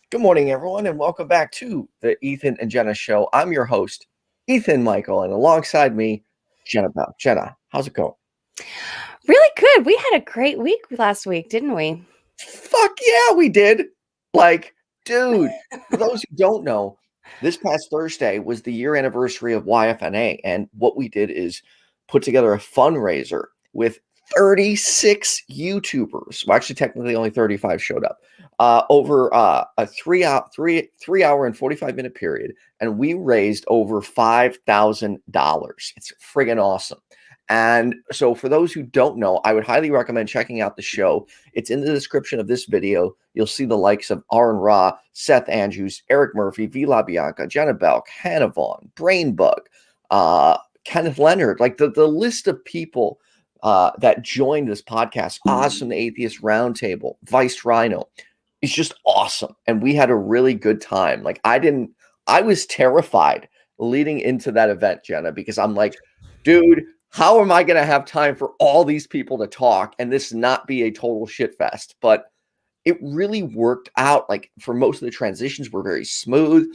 Good morning, everyone, and welcome back to the Ethan and Jenna Show. I'm your host, Ethan Micheal, and alongside me, Jenna Belk. Jenna, how's it going? Really good. We had a great week last week, didn't we? Fuck yeah, we did. Like, dude, for those who don't know, this past Thursday was the year anniversary of YFNA, and what we did is put together a fundraiser with 36 YouTubers. Well, actually, technically, only 35 showed up over a three hour and 45-minute period, and we raised over $5,000. It's friggin' awesome. And so, for those who don't know, I would highly recommend checking out the show. It's in the description of this video. You'll see the likes of Aaron Ra, Seth Andrews, Eric Murphy, V La Bianca, Jenna Belk, Hannah Vaughn, Brainbug, Kenneth Leonard, like the list of people that joined this podcast. Awesome Atheist Roundtable, Vice Rhino. It's just awesome. And we had a really good time. I was terrified leading into that event, Jenna, because I'm like, dude, how am I going to have time for all these people to talk and this not be a total shit fest? But it really worked out. Like, for most of the transitions were very smooth.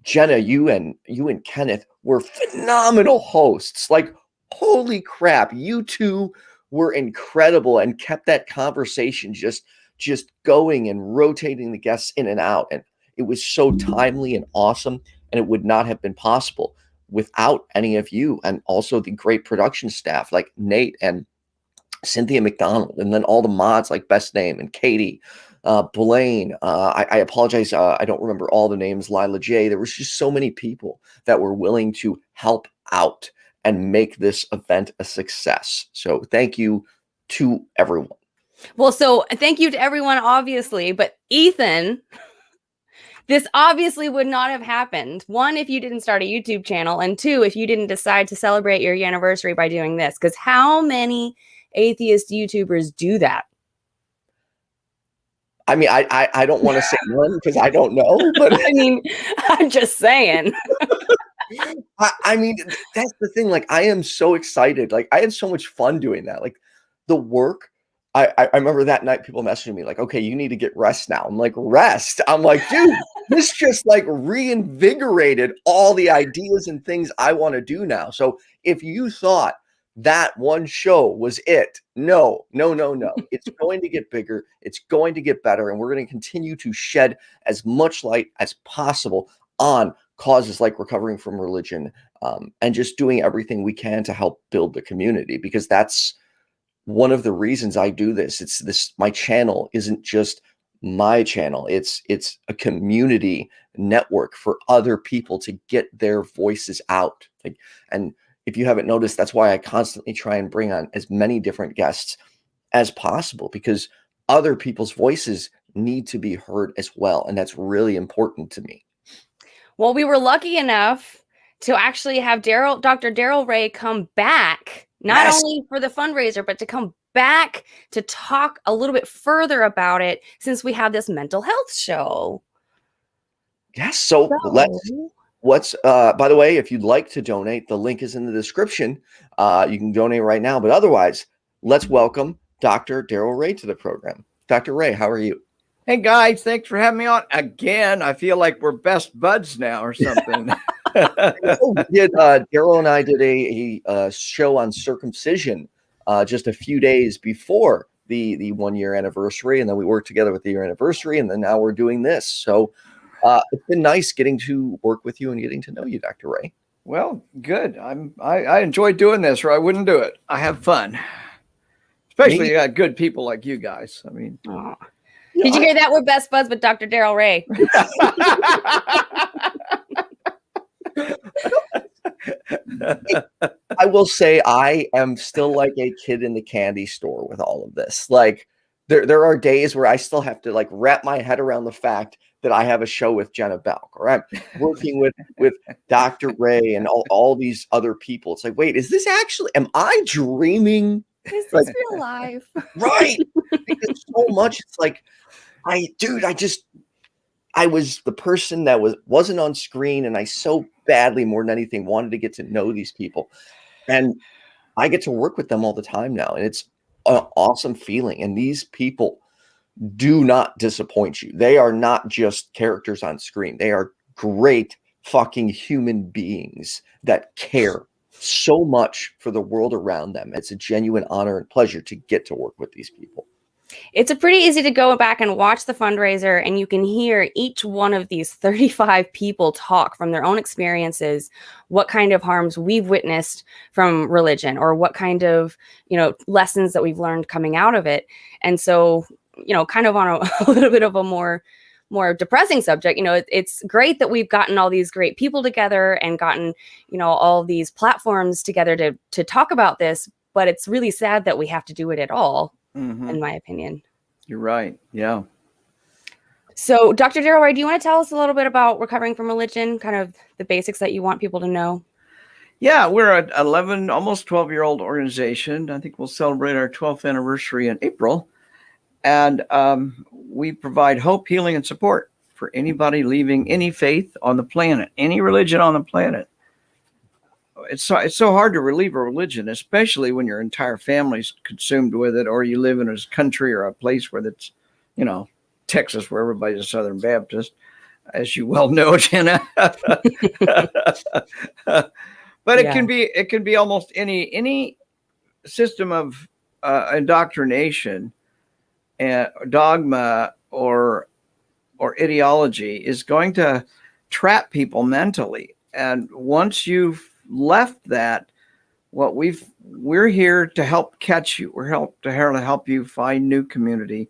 Jenna, you and Kenneth were phenomenal hosts. Like, holy crap, you two were incredible and kept that conversation just going and rotating the guests in and out. And it was so timely and awesome. And it would not have been possible without any of you, and also the great production staff like Nate and Cynthia McDonald, and then all the mods like Best Name and Katie, Blaine. I apologize, I don't remember all the names. Lila J. There was just so many people that were willing to help out and make this event a success. So thank you to everyone. Well, so thank you to everyone, obviously, but Ethan, this obviously would not have happened. One, if you didn't start a YouTube channel, and two, if you didn't decide to celebrate your anniversary by doing this. Because how many atheist YouTubers do that? I mean, I don't want to say one because I don't know, but I mean, I'm just saying. I mean, that's the thing. Like, I am so excited. Like, I had so much fun doing that. Like, the work. I remember that night people messaging me like, okay, you need to get rest now. I'm like, rest? I'm like, dude, this just like reinvigorated all the ideas and things I want to do now. So if you thought that one show was it, no. It's going to get bigger. It's going to get better. And we're going to continue to shed as much light as possible on causes like recovering from religion, and just doing everything we can to help build the community, because that's one of the reasons I do this. My channel isn't just my channel. It's a community network for other people to get their voices out. And if you haven't noticed, that's why I constantly try and bring on as many different guests as possible, because other people's voices need to be heard as well. And that's really important to me. Well, we were lucky enough to actually have Dr. Darrel Ray come back, not only for the fundraiser, but to come back to talk a little bit further about it, since we have this mental health show. Yes. So by the way, if you'd like to donate, the link is in the description. You can donate right now, but otherwise, let's welcome Dr. Darrel Ray to the program. Dr. Ray, how are you? Hey guys, thanks for having me on again. I feel like we're best buds now or something. Darrel and I did a show on circumcision just a few days before the 1 year anniversary, and then we worked together with the year anniversary, and then now we're doing this. So it's been nice getting to work with you and getting to know you, Dr. Ray. Well, good. I enjoy doing this, or I wouldn't do it. I have fun, especially good people like you guys. I mean. Aww. Did you hear that? We're best buds with Dr. Darrel Ray. I will say I am still like a kid in the candy store with all of this. Like, there are days where I still have to like wrap my head around the fact that I have a show with Jenna Belk, or I'm working with Dr. Ray and all these other people. It's like, wait, is this actually, am I dreaming? Is this real life? Right. Because so much, it's like, I was the person that wasn't on screen, and I so badly, more than anything, wanted to get to know these people. And I get to work with them all the time now, and it's an awesome feeling. And these people do not disappoint you. They are not just characters on screen. They are great fucking human beings that care so much for the world around them. It's a genuine honor and pleasure to get to work with these people. It's pretty easy to go back and watch the fundraiser, and you can hear each one of these 35 people talk from their own experiences, what kind of harms we've witnessed from religion, or what kind of, lessons that we've learned coming out of it. And so, kind of on a little bit of a more depressing subject, it's great that we've gotten all these great people together and gotten, all these platforms together to talk about this, but it's really sad that we have to do it at all. Mm-hmm. In my opinion. You're right. Yeah. So, Dr. Darrel Ray, do you want to tell us a little bit about recovering from religion, kind of the basics that you want people to know? Yeah, we're an 11, almost 12-year-old organization. I think we'll celebrate our 12th anniversary in April. And we provide hope, healing, and support for anybody leaving any faith on the planet, any religion on the planet. It's so hard to leave a religion, especially when your entire family's consumed with it, or you live in a country or a place where it's, Texas, where everybody's a Southern Baptist, as you well know, Jenna. But it can be almost any system of indoctrination and dogma or ideology is going to trap people mentally. And once you've left that, we're here to help catch you. We're here to help you find new community,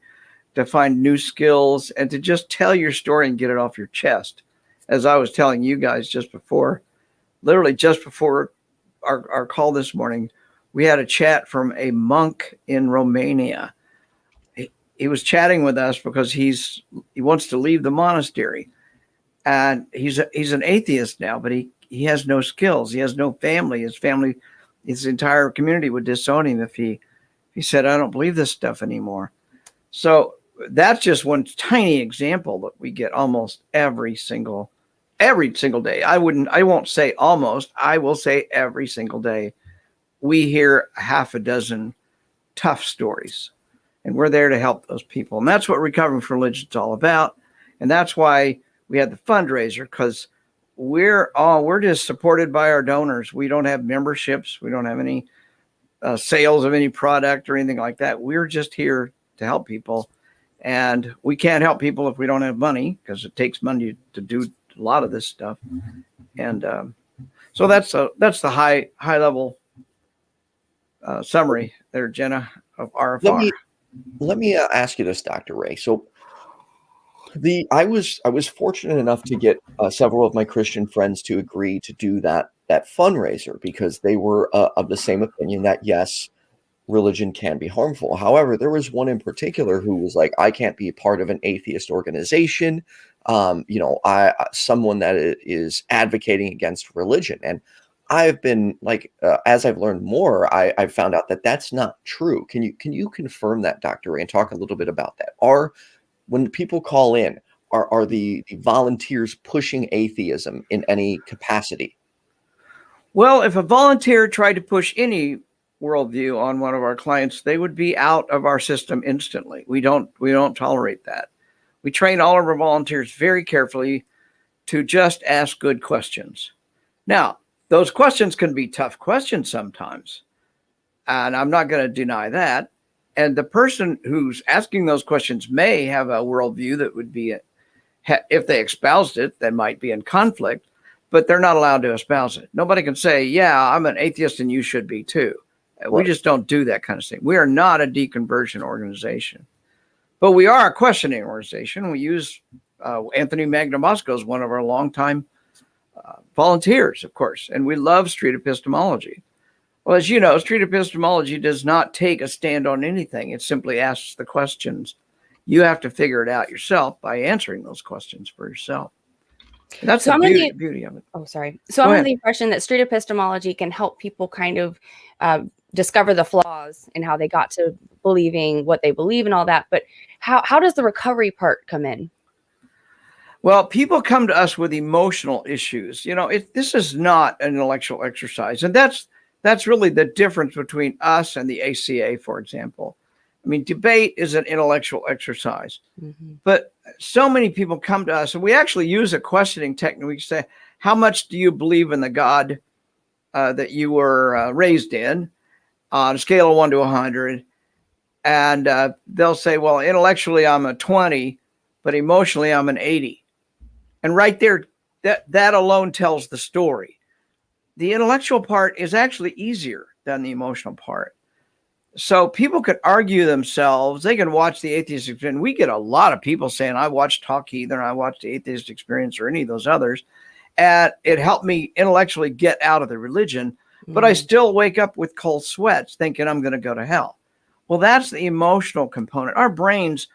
to find new skills, and to just tell your story and get it off your chest. As I was telling you guys literally just before our call this morning, we had a chat from a monk in Romania. He was chatting with us because he wants to leave the monastery, and he's an atheist now, but he has no skills. He has no family. His entire community would disown him if he said, I don't believe this stuff anymore. So that's just one tiny example that we get almost every single day. I won't say almost, I will say every single day. We hear half a dozen tough stories, and we're there to help those people. And that's what Recovering from Religion is all about. And that's why we had the fundraiser, because we're just supported by our donors. We don't have memberships. We don't have any sales of any product or anything like that. We're just here to help people. And we can't help people if we don't have money, because it takes money to do a lot of this stuff. And so that's the high level summary there, Jenna, of RFR. Let me ask you this, Dr. Ray. So I was fortunate enough to get several of my Christian friends to agree to do that fundraiser, because they were of the same opinion that yes, religion can be harmful. However, there was one in particular who was like, I can't be a part of an atheist organization. Someone that is advocating against religion. And I've been like, as I've learned more, I've found out that that's not true. Can you confirm that, Dr. Ray, and talk a little bit about that? When people call in, are the volunteers pushing atheism in any capacity? Well, if a volunteer tried to push any worldview on one of our clients, they would be out of our system instantly. We don't tolerate that. We train all of our volunteers very carefully to just ask good questions. Now, those questions can be tough questions sometimes, and I'm not going to deny that. And the person who's asking those questions may have a worldview that would be, if they espoused it, that might be in conflict, but they're not allowed to espouse it. Nobody can say, yeah, I'm an atheist and you should be too. Right. We just don't do that kind of thing. We are not a deconversion organization, but we are a questioning organization. We use Anthony Magnamosco as one of our longtime volunteers, of course, and we love street epistemology. Well, as you know, street epistemology does not take a stand on anything. It simply asks the questions. You have to figure it out yourself by answering those questions for yourself. And that's the beauty of it. Oh, sorry. So I'm under the impression that street epistemology can help people kind of discover the flaws in how they got to believing what they believe and all that. But how does the recovery part come in? Well, people come to us with emotional issues. This is not an intellectual exercise. And that's really the difference between us and the ACA, for example. I mean, debate is an intellectual exercise, Mm-hmm. but so many people come to us, and we actually use a questioning technique. We say, how much do you believe in the God that you were raised in on a scale of 1 to 100? And they'll say, well, intellectually, I'm a 20, but emotionally, I'm an 80. And right there, that alone tells the story. The intellectual part is actually easier than the emotional part. So people could argue themselves. They can watch the Atheist Experience. We get a lot of people saying, I watched Talk Heathen, I watched the Atheist Experience, or any of those others. And it helped me intellectually get out of the religion. But I still wake up with cold sweats thinking I'm going to go to hell. Well, that's the emotional component. Our brains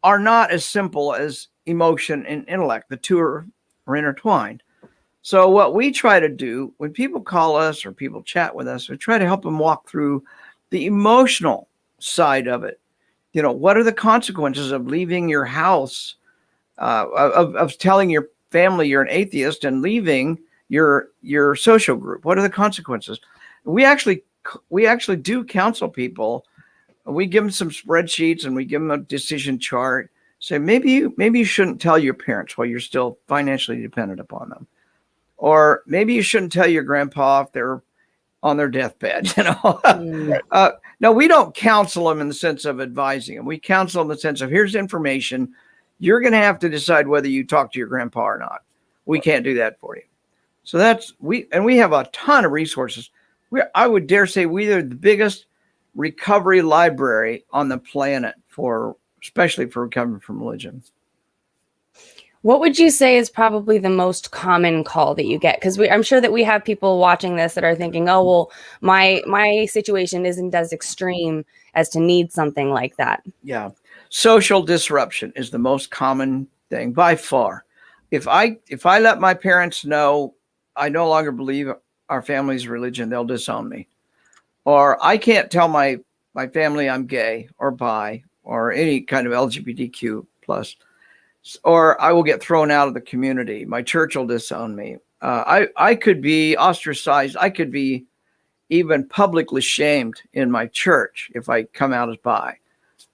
are not as simple as emotion and intellect. The two are intertwined. So what we try to do when people call us or people chat with us, we try to help them walk through the emotional side of it. You know, what are the consequences of leaving your house, of telling your family you're an atheist and leaving your social group? What are the consequences? We actually do counsel people. We give them some spreadsheets and we give them a decision chart. Say, maybe you shouldn't tell your parents while you're still financially dependent upon them. Or maybe you shouldn't tell your grandpa if they're on their deathbed, you know. No, we don't counsel them in the sense of advising them. We counsel them in the sense of, here's information. You're going to have to decide whether you talk to your grandpa or not. We can't do that for you. So we have a ton of resources. I would dare say we are the biggest recovery library on the planet especially for recovering from religion. What would you say is probably the most common call that you get? Because I'm sure that we have people watching this that are thinking, oh, well, my situation isn't as extreme as to need something like that. Yeah. Social disruption is the most common thing by far. If I let my parents know I no longer believe our family's religion, they'll disown me. Or I can't tell my family I'm gay or bi or any kind of LGBTQ plus, or I will get thrown out of the community. My church will disown me. I could be ostracized. I could be even publicly shamed in my church if I come out as bi.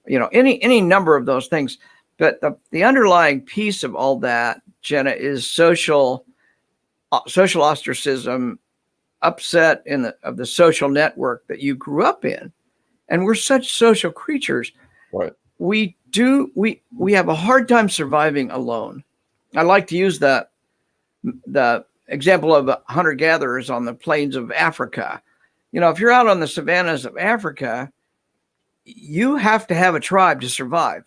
You know, any number of those things. But the underlying piece of all that, Jenna, is social ostracism, upset of the social network that you grew up in. And we're such social creatures. Right. We have a hard time surviving alone. I like to use the example of hunter-gatherers on the plains of Africa. You know, if you're out on the savannas of Africa, you have to have a tribe to survive,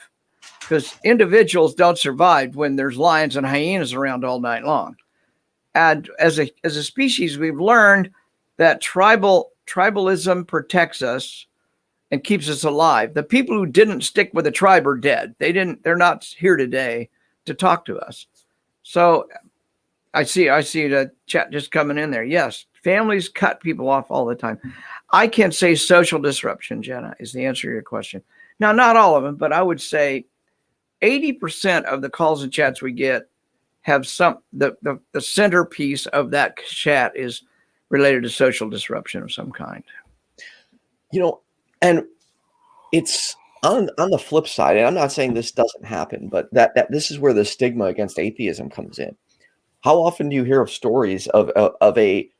because individuals don't survive when there's lions and hyenas around all night long. And as a species, we've learned that tribalism protects us and keeps us alive. The people who didn't stick with the tribe are dead. They're not here today to talk to us. So I see the chat just coming in there. Yes, families cut people off all the time. I can say social disruption, Jenna, is the answer to your question. Now, not all of them, but I would say 80% of the calls and chats we get have the centerpiece of that chat is related to social disruption of some kind. You know, and it's on the flip side, and I'm not saying this doesn't happen, but that this is where the stigma against atheism comes in. How often do you hear of stories of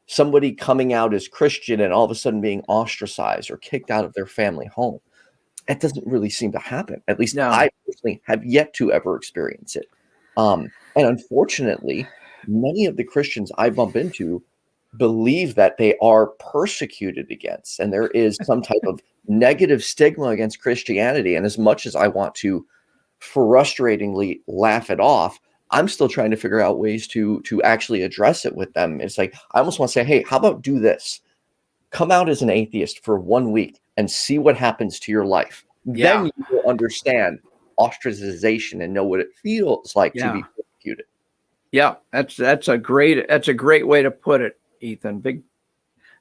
somebody coming out as Christian and all of a sudden being ostracized or kicked out of their family home? That doesn't really seem to happen. At least I personally have yet to ever experience it. And unfortunately, many of the Christians I bump into believe that they are persecuted against, and there is some type of negative stigma against Christianity. And as much as I want to frustratingly laugh it off, I'm still trying to figure out ways to actually address it with them. It's like, I almost want to say, hey, how about do this? Come out as an atheist for 1 week and see what happens to your life. Yeah. Then you will understand ostracization and know what it feels like to be persecuted. Yeah, that's a great way to put it, Ethan.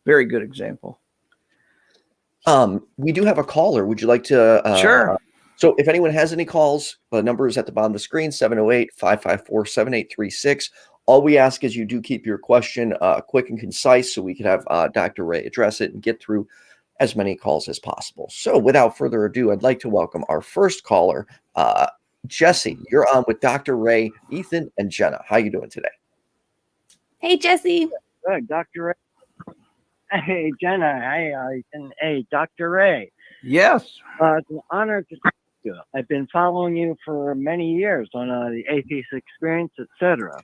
Very good example. We do have a caller. Would you like to? Sure. So if anyone has any calls, the number is at the bottom of the screen, 708-554-7836. All we ask is you do keep your question quick and concise so we can have Dr. Ray address it and get through as many calls as possible. So without further ado, I'd like to welcome our first caller, Jesse. You're on with Dr. Ray, Ethan, and Jenna. How you doing today? Hey, Jesse. Good, Dr. Ray. Hey, Jenna. Hey, Ethan. Hey, Dr. Ray. Yes. It's an honor to talk to you. I've been following you for many years on the Atheist Experience, etc.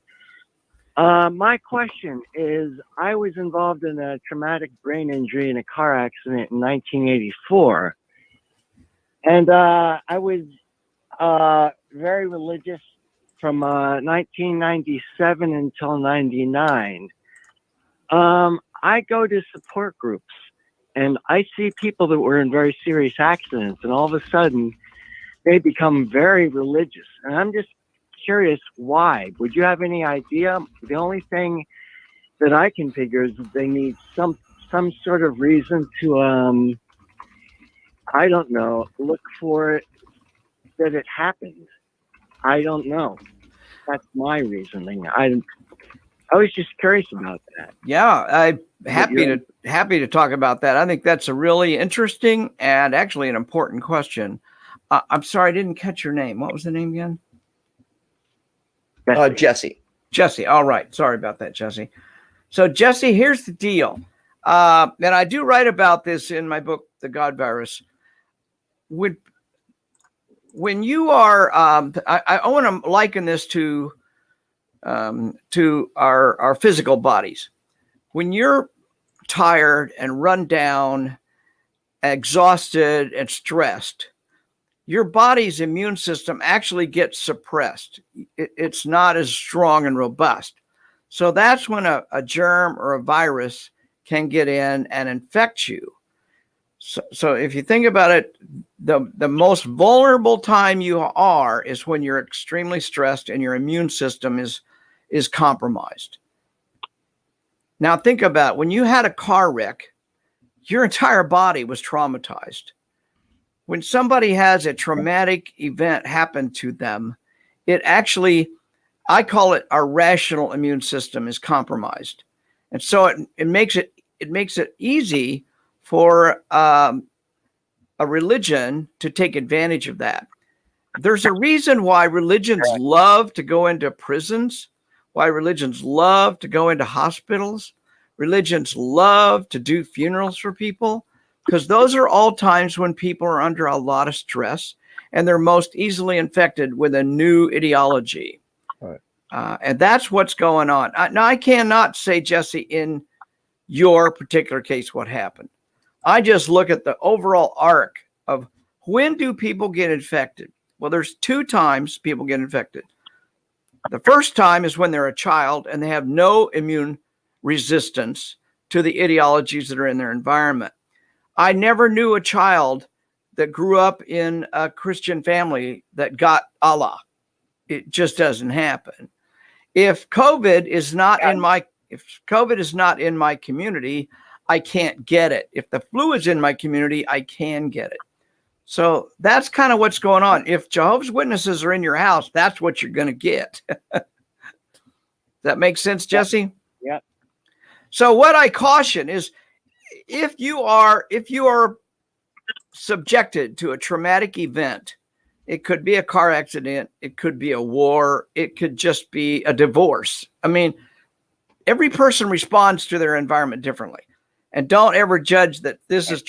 My question is, I was involved in a traumatic brain injury in a car accident in 1984. And I was very religious from 1997 until 99. I go to support groups and I see people that were in very serious accidents, and all of a sudden they become very religious. And I'm just curious why. Would you have any idea? The only thing that I can figure is that they need some sort of reason to I don't know, look for it, that it happened. I don't know. That's my reasoning. I was just curious about that. Yeah, I'm happy to talk about that. I think that's a really interesting and actually an important question. I'm sorry, I didn't catch your name. What was the name again? Jesse. Jesse. All right. Sorry about that, Jesse. So, Jesse, here's the deal. And I do write about this in my book, The God Virus. When you are, I want to liken this to our physical bodies. When you're tired and run down, exhausted and stressed, your body's immune system actually gets suppressed. It's not as strong and robust. So that's when a germ or a virus can get in and infect you. So if you think about it, the most vulnerable time you are is when you're extremely stressed and your immune system is compromised. Now think about when you had a car wreck, your entire body was traumatized. When somebody has a traumatic event happen to them, it actually, I call it our rational immune system is compromised. And so it makes it easy for a religion to take advantage of that. There's a reason why religions love to go into prisons, why religions love to go into hospitals. Religions love to do funerals for people, because those are all times when people are under a lot of stress and they're most easily infected with a new ideology. Right. And that's what's going on. Now, I cannot say, Jesse, in your particular case, what happened. I just look at the overall arc of when do people get infected? Well, there's two times people get infected. The first time is when they're a child and they have no immune resistance to the ideologies that are in their environment. I never knew a child that grew up in a Christian family that got Allah. It just doesn't happen. If COVID is not in my community, I can't get it. If the flu is in my community, I can get it. So that's kind of what's going on. If Jehovah's Witnesses are in your house, that's what you're going to get. Does that make sense, Jesse? Yeah. So what I caution is if you are subjected to a traumatic event, it could be a car accident, it could be a war, it could just be a divorce. I mean, every person responds to their environment differently. And don't ever judge that this is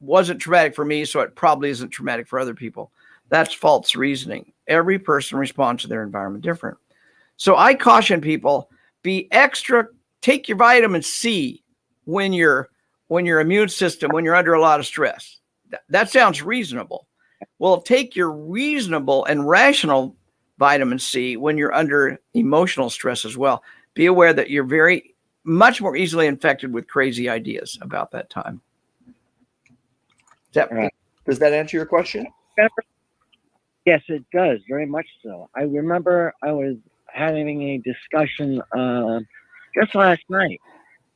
wasn't traumatic for me, so it probably isn't traumatic for other people. That's false reasoning. Every person responds to their environment different. So I caution people, take your vitamin C when your immune system, when you're under a lot of stress. That sounds reasonable. Well, take your reasonable and rational vitamin C when you're under emotional stress as well. Be aware that you're very much more easily infected with crazy ideas about that time. Does that answer your question? Yes, it does, very much so. I remember I was having a discussion just last night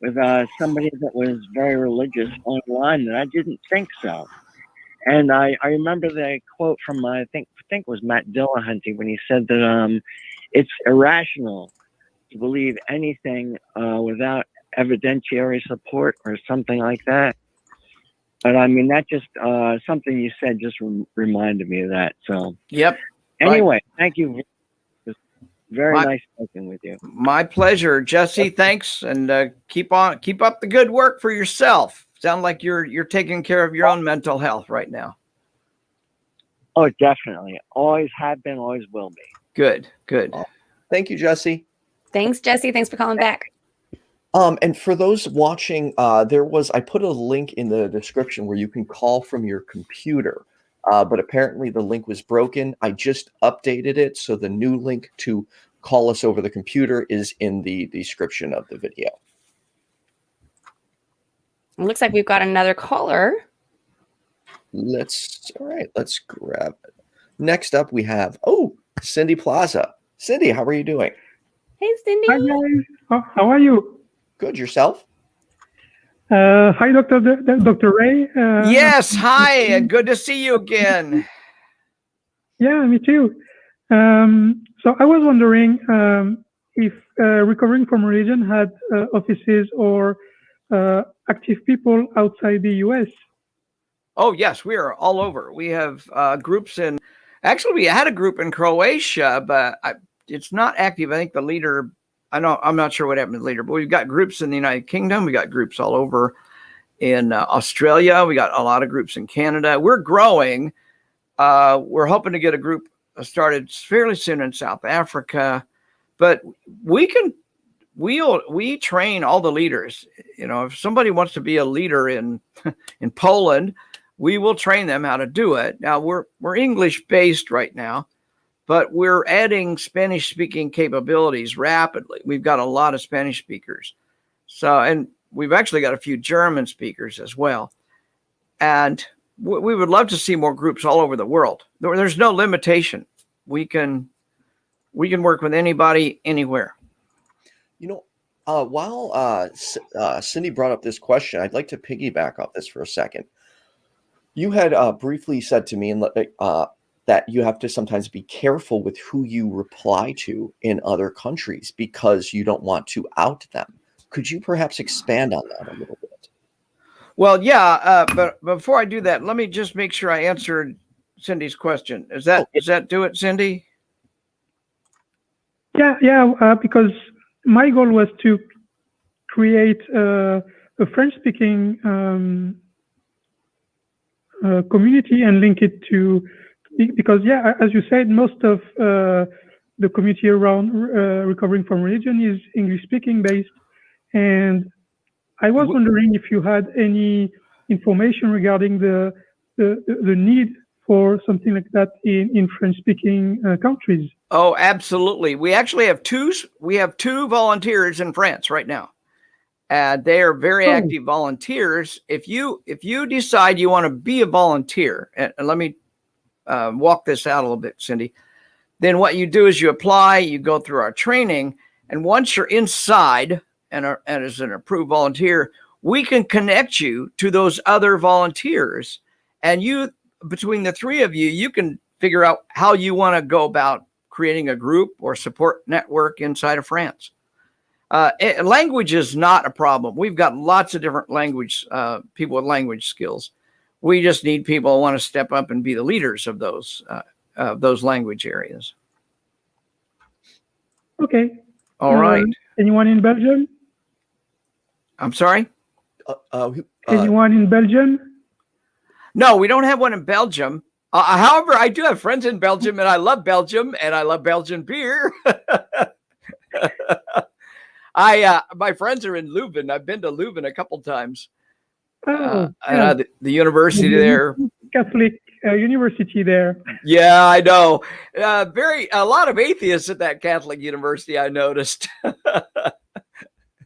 with somebody that was very religious online, and I didn't think so. And I remember the quote from I think it was Matt Dillahunty when he said that it's irrational to believe anything without evidentiary support or something like that. But I mean, that just something you said just reminded me of that. So, Yep. anyway, thank you. Very nice talking with you. My pleasure, Jesse. Thanks, and keep up the good work for yourself. Sound like you're taking care of your own mental health right now. Oh, definitely. Always have been, always will be. Good. Thank you, Jesse. Thanks, Jesse. Thanks for calling back. And for those watching, I put a link in the description where you can call from your computer. But apparently the link was broken. I just updated it, so the new link to call us over the computer is in the description of the video. It looks like we've got another caller. Let's grab it. Next up, we have Cindy Plaza. Cindy, how are you doing? Hey, Cindy. Hi, guys. How are you? Good. Yourself? Hi, Dr. Ray. Yes. Hi, and good to see you again. Yeah, me too. So I was wondering if Recovering from Religion had offices or active people outside the U.S. Oh, yes, we are all over. We have groups actually, we had a group in Croatia, but it's not active. I think the leader, I'm not sure what happened to the leader, but we've got groups in the United Kingdom. We got groups all over in Australia. We got a lot of groups in Canada. We're growing. We're hoping to get a group started fairly soon in South Africa, but we train all the leaders. You know, if somebody wants to be a leader in Poland, we will train them how to do it. Now we're English based right now, but we're adding Spanish speaking capabilities rapidly. We've got a lot of Spanish speakers. So, and we've actually got a few German speakers as well. And we would love to see more groups all over the world. There's no limitation. We can work with anybody, anywhere. You know, while Cindy brought up this question, I'd like to piggyback off this for a second. You had briefly said to me that you have to sometimes be careful with who you reply to in other countries because you don't want to out them. Could you perhaps expand on that a little bit? Well, yeah, but before I do that, let me just make sure I answered Cindy's question. Does that do it, Cindy? Yeah, because my goal was to create a French-speaking community and link it to, because as you said, most of the community around Recovering from Religion is English-speaking based, and I was wondering if you had any information regarding the need for something like that in French-speaking countries. Oh, absolutely. We actually have two volunteers in France right now. They are very active volunteers. If you decide you want to be a volunteer, and let me walk this out a little bit, Cindy, then what you do is you apply, you go through our training, and once you're inside and as an approved volunteer, we can connect you to those other volunteers. And between the three of you, you can figure out how you want to go about creating a group or support network inside of France. Language is not a problem. We've got lots of different people with language skills. We just need people who want to step up and be the leaders of those language areas. Okay. All right. Anyone in Belgium? I'm sorry? Anyone in Belgium? No, we don't have one in Belgium. However, I do have friends in Belgium, and I love Belgium, and I love Belgian beer. My friends are in Leuven. I've been to Leuven a couple times. The university there. Catholic university there. Yeah, I know. A lot of atheists at that Catholic university, I noticed.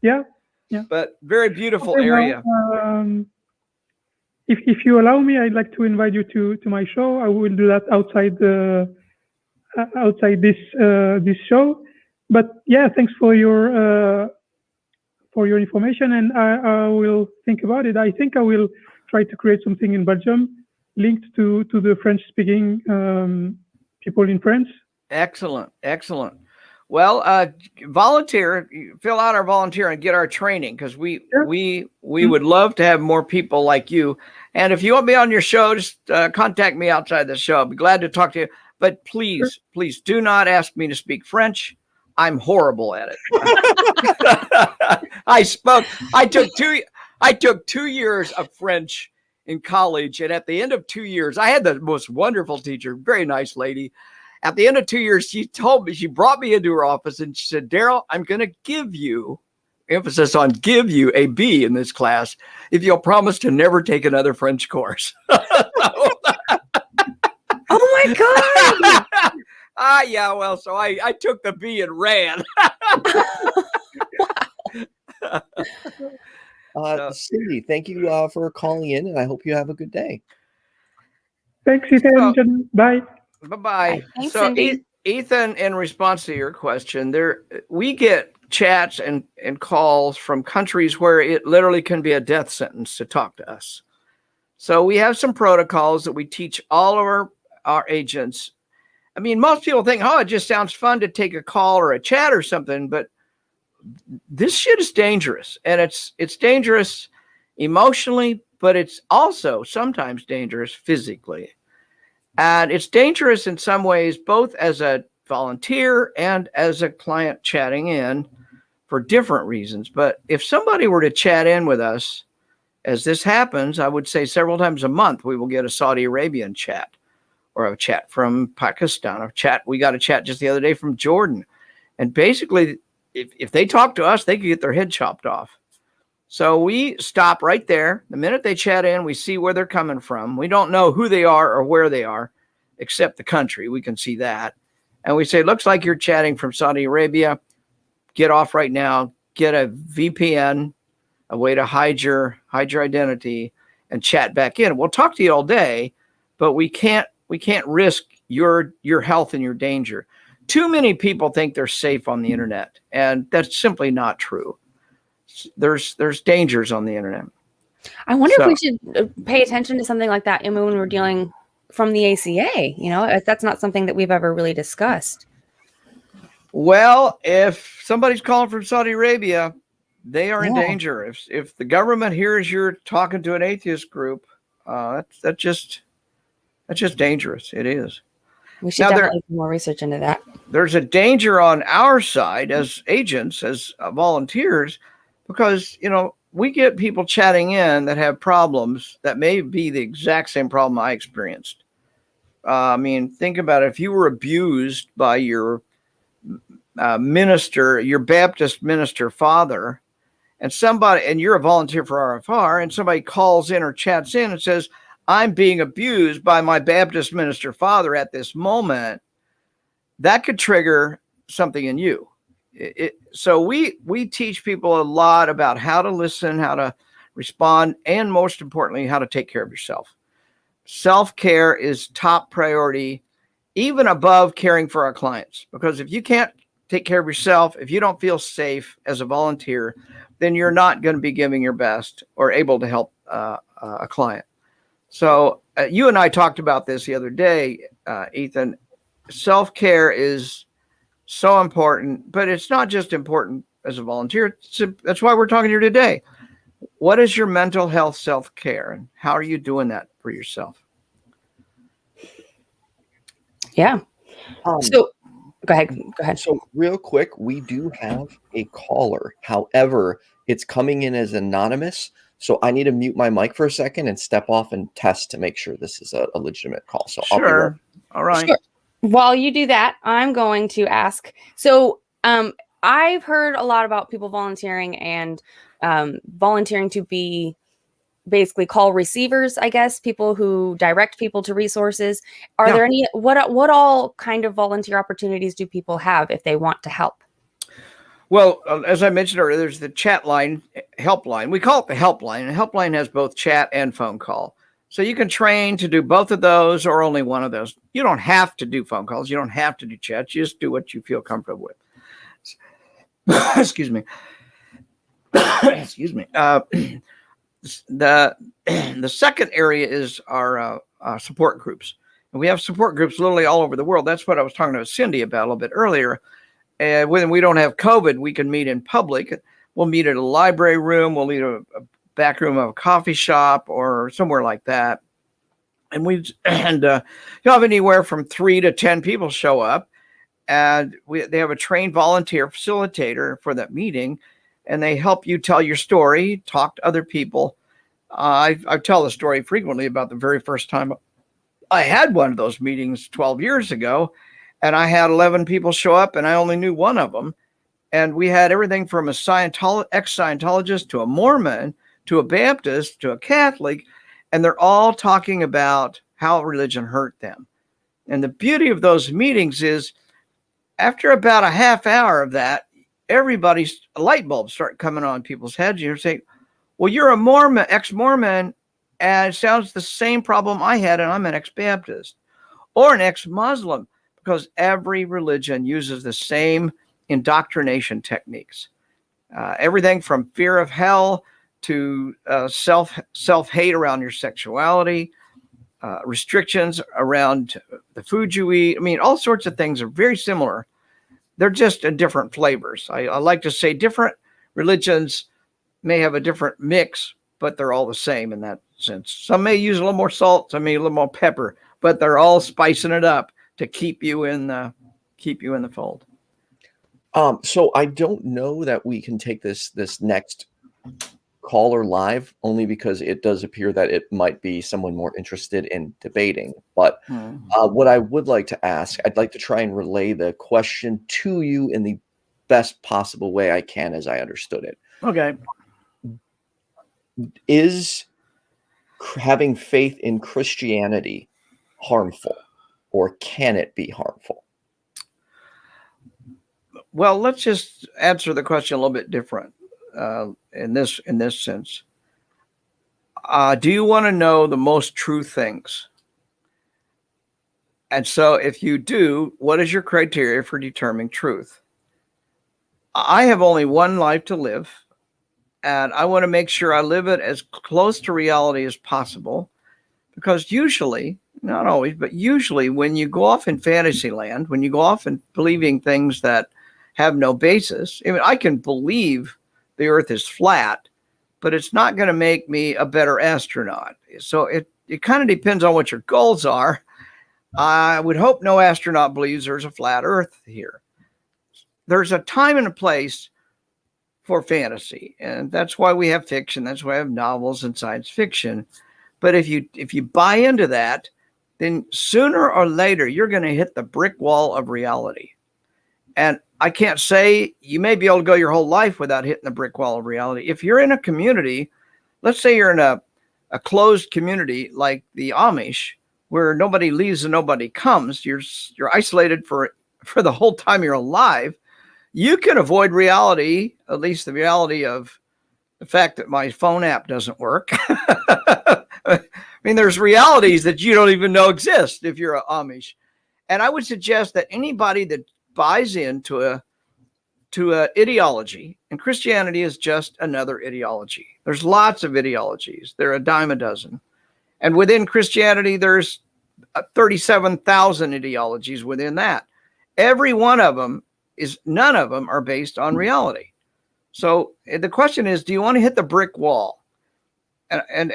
Yeah. But very beautiful area. Well, if you allow me, I'd like to invite you to my show. I will do that outside this show. But yeah, thanks for your information, and I will think about it. I think I will try to create something in Belgium linked to the French-speaking people in France. Excellent. Well, volunteer, fill out our volunteer and get our training, because we would love to have more people like you. And if you want me on your show, just contact me outside the show. I'll be glad to talk to you. But please do not ask me to speak French. I'm horrible at it. I took 2 years of French in college, and at the end of 2 years, I had the most wonderful teacher, very nice lady. At the end of 2 years, she brought me into her office and she said, Darrel, I'm going to give you, emphasis on give you, a B in this class if you'll promise to never take another French course. Oh my God. Yeah, well, so I took the B and ran. Cindy, thank you for calling in, and I hope you have a good day. Thanks, Ethan. Bye. Bye-bye. Thanks, So Cindy. Ethan, in response to your question, we get chats and calls from countries where it literally can be a death sentence to talk to us. So we have some protocols that we teach all of our agents. I mean, most people think, oh, it just sounds fun to take a call or a chat or something, but this shit is dangerous. And it's dangerous emotionally, but it's also sometimes dangerous physically. And it's dangerous in some ways, both as a volunteer and as a client chatting in for different reasons. But if somebody were to chat in with us, as this happens, I would say several times a month, we will get a Saudi Arabian chat or a chat from Pakistan, we got a chat just the other day from Jordan. And basically, if they talk to us, they could get their head chopped off. So we stop right there. The minute they chat in, we see where they're coming from. We don't know who they are or where they are, except the country. We can see that. And we say, looks like you're chatting from Saudi Arabia. Get off right now. Get a VPN, a way to hide your identity, and chat back in. We'll talk to you all day, but we can't risk your health and your danger. Too many people think they're safe on the internet, and that's simply not true. There's dangers on the internet. I wonder if we should pay attention to something like that when we're dealing from the ACA. You know, if that's not something that we've ever really discussed. Well, if somebody's calling from Saudi Arabia, they are in danger. If the government hears you're talking to an atheist group, that's just dangerous. It is. We should definitely do more research into that. There's a danger on our side as agents, as volunteers, because, we get people chatting in that have problems that may be the exact same problem I experienced. I mean, think about it. If you were abused by your minister, your Baptist minister father, and you're a volunteer for RFR, and somebody calls in or chats in and says, I'm being abused by my Baptist minister father at this moment, that could trigger something in you. So we teach people a lot about how to listen, how to respond, and most importantly, how to take care of yourself. Self-care is top priority, even above caring for our clients. Because if you can't take care of yourself, if you don't feel safe as a volunteer, then you're not going to be giving your best or able to help a client. So you and I talked about this the other day, Ethan. Self-care is so important, but it's not just important as a volunteer. That's why we're talking here today. What is your mental health self-care, and how are you doing that for yourself? Yeah. So go ahead. So real quick, we do have a caller. However, it's coming in as anonymous. So I need to mute my mic for a second and step off and test to make sure this is a legitimate call. So I'll be right back. All right. Sure. While you do that, I'm going to ask. So I've heard a lot about people volunteering and volunteering to be basically call receivers, I guess, people who direct people to resources. Are there any, what all kind of volunteer opportunities do people have if they want to help? Well, as I mentioned earlier, there's the chat line, helpline. We call it the helpline. And helpline has both chat and phone call. So you can train to do both of those or only one of those. You don't have to do phone calls. You don't have to do chats. You just do what you feel comfortable with. Excuse me. Excuse me. The second area is our support groups. And we have support groups literally all over the world. That's what I was talking to Cindy about a little bit earlier. And when we don't have COVID, we can meet in public. We'll meet at a library room. We'll meet a back room of a coffee shop or somewhere like that. And you'll have anywhere from 3 to 10 people show up, and they have a trained volunteer facilitator for that meeting, and they help you tell your story, talk to other people. I tell the story frequently about the very first time I had one of those meetings 12 years ago, and I had 11 people show up, and I only knew one of them. And we had everything from a ex-Scientologist to a Mormon to a Baptist to a Catholic, and they're all talking about how religion hurt them. And the beauty of those meetings is after about a half hour of that, everybody's light bulbs start coming on people's heads. You're saying, well, you're a Mormon, ex-Mormon, and it sounds the same problem I had, and I'm an ex-Baptist or an ex-Muslim, because every religion uses the same indoctrination techniques. Everything from fear of hell to self-hate around your sexuality, restrictions around the food you eat. I mean, all sorts of things are very similar. They're just in different flavors. I like to say different religions may have a different mix, but they're all the same in that sense. Some may use a little more salt, some may a little more pepper, but they're all spicing it up to keep you in the fold. So I don't know that we can take this next caller live, only because it does appear that it might be someone more interested in debating. But what I would like to ask, I'd like to try and relay the question to you in the best possible way I can, as I understood it. Okay. Is having faith in Christianity harmful, or can it be harmful? Well, let's just answer the question a little bit different in this sense. Do you want to know the most true things? And so if you do, what is your criteria for determining truth? I have only one life to live, and I want to make sure I live it as close to reality as possible, because usually, not always, but usually when you go off in fantasy land, when you go off and believing things that have no basis, I mean, I can believe the earth is flat, but it's not going to make me a better astronaut. So it kind of depends on what your goals are. I would hope no astronaut believes there's a flat earth here. There's a time and a place for fantasy, and that's why we have fiction. That's why I have novels and science fiction. But if you buy into that, then sooner or later, you're going to hit the brick wall of reality. And I can't say you may be able to go your whole life without hitting the brick wall of reality. If you're in a community, let's say you're in a closed community like the Amish, where nobody leaves and nobody comes, you're isolated for the whole time you're alive, you can avoid reality, at least the reality of the fact that my phone app doesn't work. I mean, there's realities that you don't even know exist if you're an Amish. And I would suggest that anybody that buys into a ideology, and Christianity is just another ideology. There's lots of ideologies. There are a dime a dozen. And within Christianity, there's 37,000 ideologies within that. Every one of them none of them are based on reality. So the question is, do you want to hit the brick wall? And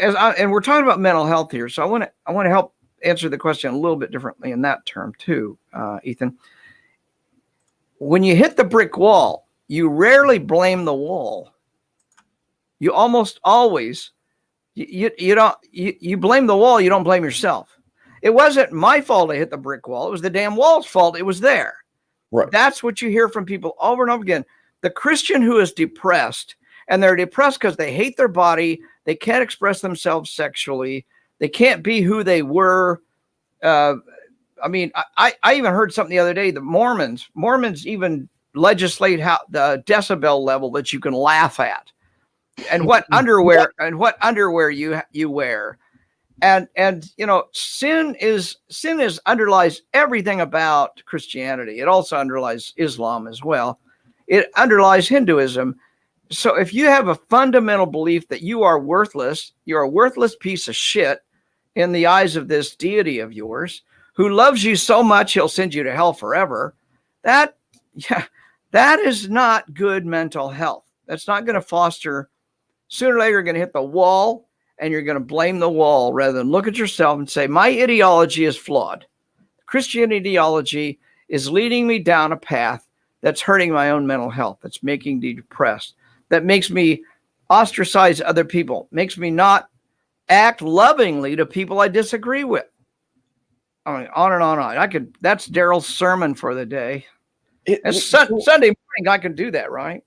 we're talking about mental health here, so I want to help answer the question a little bit differently in that term too, Ethan. When you hit the brick wall, you rarely blame the wall. You almost always you blame the wall. You don't blame yourself. It wasn't my fault I hit the brick wall. It was the damn wall's fault. It was there. Right. That's what you hear from people over and over again. The Christian who is depressed, and they're depressed because they hate their body, they can't express themselves sexually, they can't be who they were. I mean, I even heard something the other day. The Mormons even legislate how the decibel level that you can laugh at, and what underwear you wear, and you know, sin underlies everything about Christianity. It also underlies Islam as well. It underlies Hinduism. So if you have a fundamental belief that you are worthless, you're a worthless piece of shit in the eyes of this deity of yours, who loves you so much he'll send you to hell forever, That is not good mental health. That's not going to foster. Sooner or later, you're going to hit the wall, and you're going to blame the wall rather than look at yourself and say, my ideology is flawed. Christian ideology is leading me down a path that's hurting my own mental health, that's making me depressed, that makes me ostracize other people, makes me not act lovingly to people I disagree with. I mean, on and on. That's Darrel's sermon for the day. Sunday morning, I can do that, right?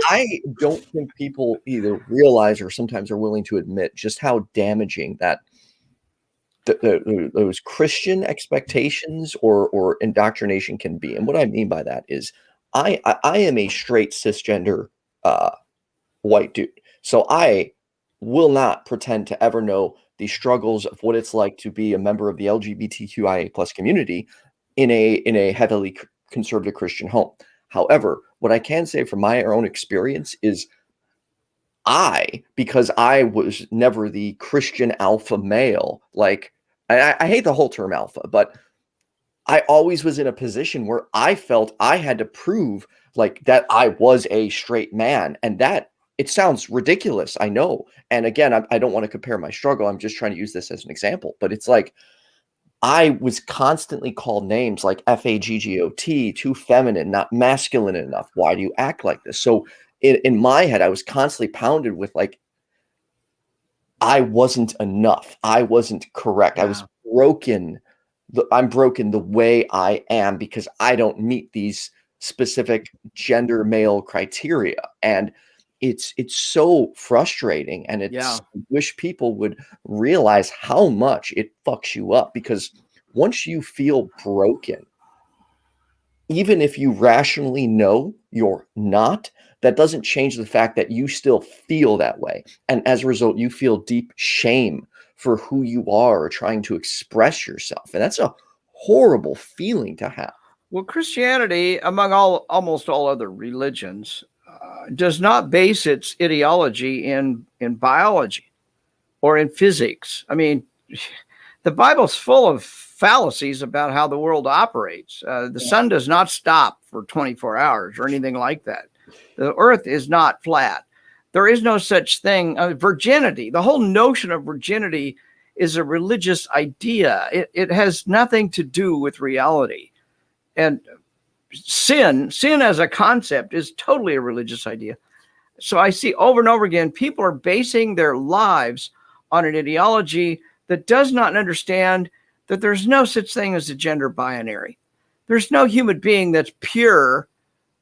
I don't think people either realize or sometimes are willing to admit just how damaging that those Christian expectations or indoctrination can be. And what I mean by that is I am a straight cisgender white dude. So I will not pretend to ever know the struggles of what it's like to be a member of the LGBTQIA plus community in a heavily conservative Christian home. However, what I can say from my own experience is because I was never the Christian alpha male, like I hate the whole term alpha, but I always was in a position where I felt I had to prove like that I was a straight man, and that it sounds ridiculous, I know. And again, I don't want to compare my struggle. I'm just trying to use this as an example, but it's like I was constantly called names like FAGGOT, too feminine, not masculine enough. Why do you act like this? So in my head, I was constantly pounded with like, I wasn't enough. I wasn't correct. Yeah. I was broken. I'm broken the way I am because I don't meet these specific gender male criteria. And it's so frustrating. And I wish people would realize how much it fucks you up, because once you feel broken, even if you rationally know you're not, that doesn't change the fact that you still feel that way. And as a result, you feel deep shame for who you are or trying to express yourself. And that's a horrible feeling to have. Well, Christianity, among almost all other religions, does not base its ideology in biology or in physics. I mean, the Bible's full of fallacies about how the world operates. The sun does not stop for 24 hours or anything like that. The earth is not flat. There is no such thing. Virginity, the whole notion of virginity is a religious idea. It has nothing to do with reality. And sin as a concept is totally a religious idea. So I see over and over again, people are basing their lives on an ideology that does not understand that there's no such thing as a gender binary. There's no human being that's pure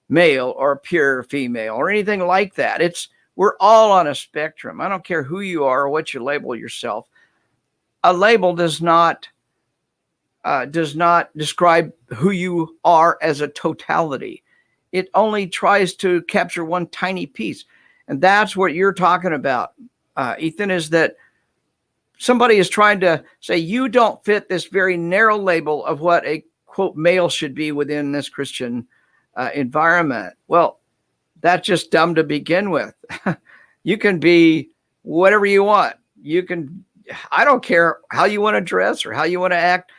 male or pure female or anything like that. We're all on a spectrum. I don't care who you are or what you label yourself. A label does not describe who you are as a totality. It only tries to capture one tiny piece. And that's what you're talking about, Ethan, is that somebody is trying to say you don't fit this very narrow label of what a, quote, male should be within this Christian environment. Well, that's just dumb to begin with. You can be whatever you want. I don't care how you want to dress or how you want to act.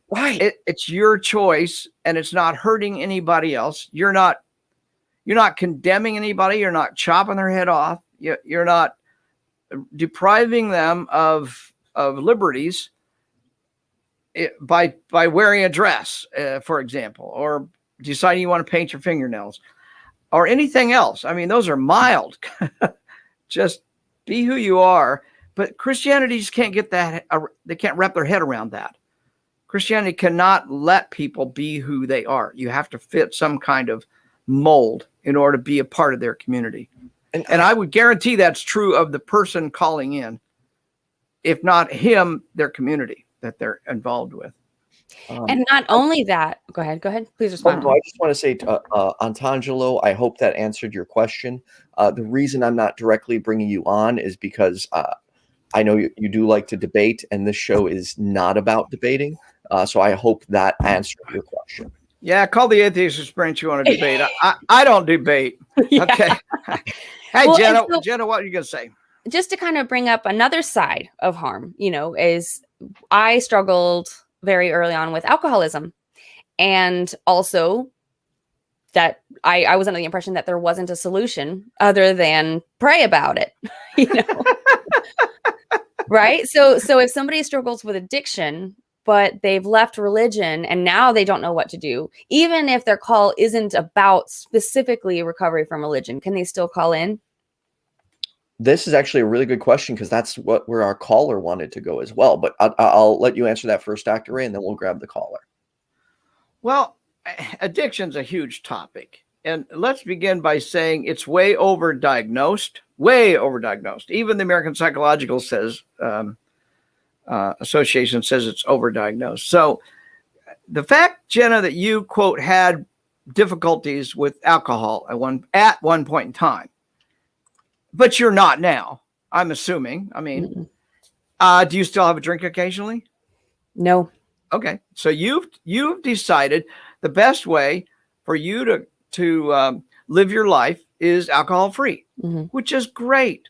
Right. It's your choice, and it's not hurting anybody else. You're not condemning anybody. You're not chopping their head off. You're not depriving them of liberties by wearing a dress, for example, or deciding you want to paint your fingernails or anything else. I mean, those are mild. Just be who you are. But Christianity just can't get that. They can't wrap their head around that. Christianity cannot let people be who they are. You have to fit some kind of mold in order to be a part of their community. And I would guarantee that's true of the person calling in, if not him, their community that they're involved with. And not only that, go ahead, please respond. I just want to say, Antangelo, I hope that answered your question. The reason I'm not directly bringing you on is because I know you do like to debate, and this show is not about debating. So I hope that answered your question. Yeah, call the atheist experience you want to debate. I don't debate. Yeah. Okay. Hey, well, Jenna, what are you going to say? Just to kind of bring up another side of harm, is I struggled very early on with alcoholism. And also that I was under the impression that there wasn't a solution other than pray about it, you know? Right? So if somebody struggles with addiction, but they've left religion and now they don't know what to do, even if their call isn't about specifically recovery from religion, can they still call in? This is actually a really good question because that's where our caller wanted to go as well. But I'll let you answer that first, Dr. Ray, and then we'll grab the caller. Well, addiction's a huge topic. And let's begin by saying it's way overdiagnosed. Even the American Psychological Association says it's overdiagnosed. So the fact, Jenna, that you, quote, had difficulties with alcohol at one point in time, but you're not now, I'm assuming. I mean, do you still have a drink occasionally? No. Okay. So you've decided the best way for you to live your life is alcohol free, which is great.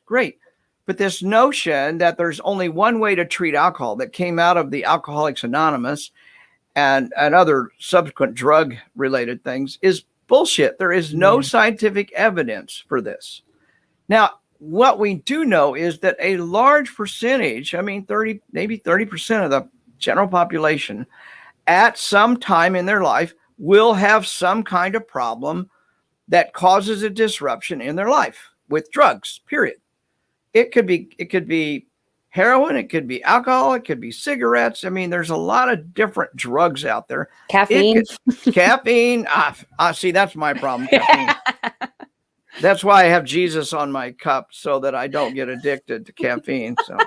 But this notion that there's only one way to treat alcohol that came out of the Alcoholics Anonymous and other subsequent drug related things is bullshit. There is no scientific evidence for this. Now, what we do know is that a large percentage, I mean, maybe 30% of the general population at some time in their life will have some kind of problem that causes a disruption in their life with drugs, period. It could be heroin, it could be alcohol, it could be cigarettes. I mean, there's a lot of different drugs out there. Caffeine. Caffeine. See, that's my problem. Caffeine. That's why I have Jesus on my cup so that I don't get addicted to caffeine. So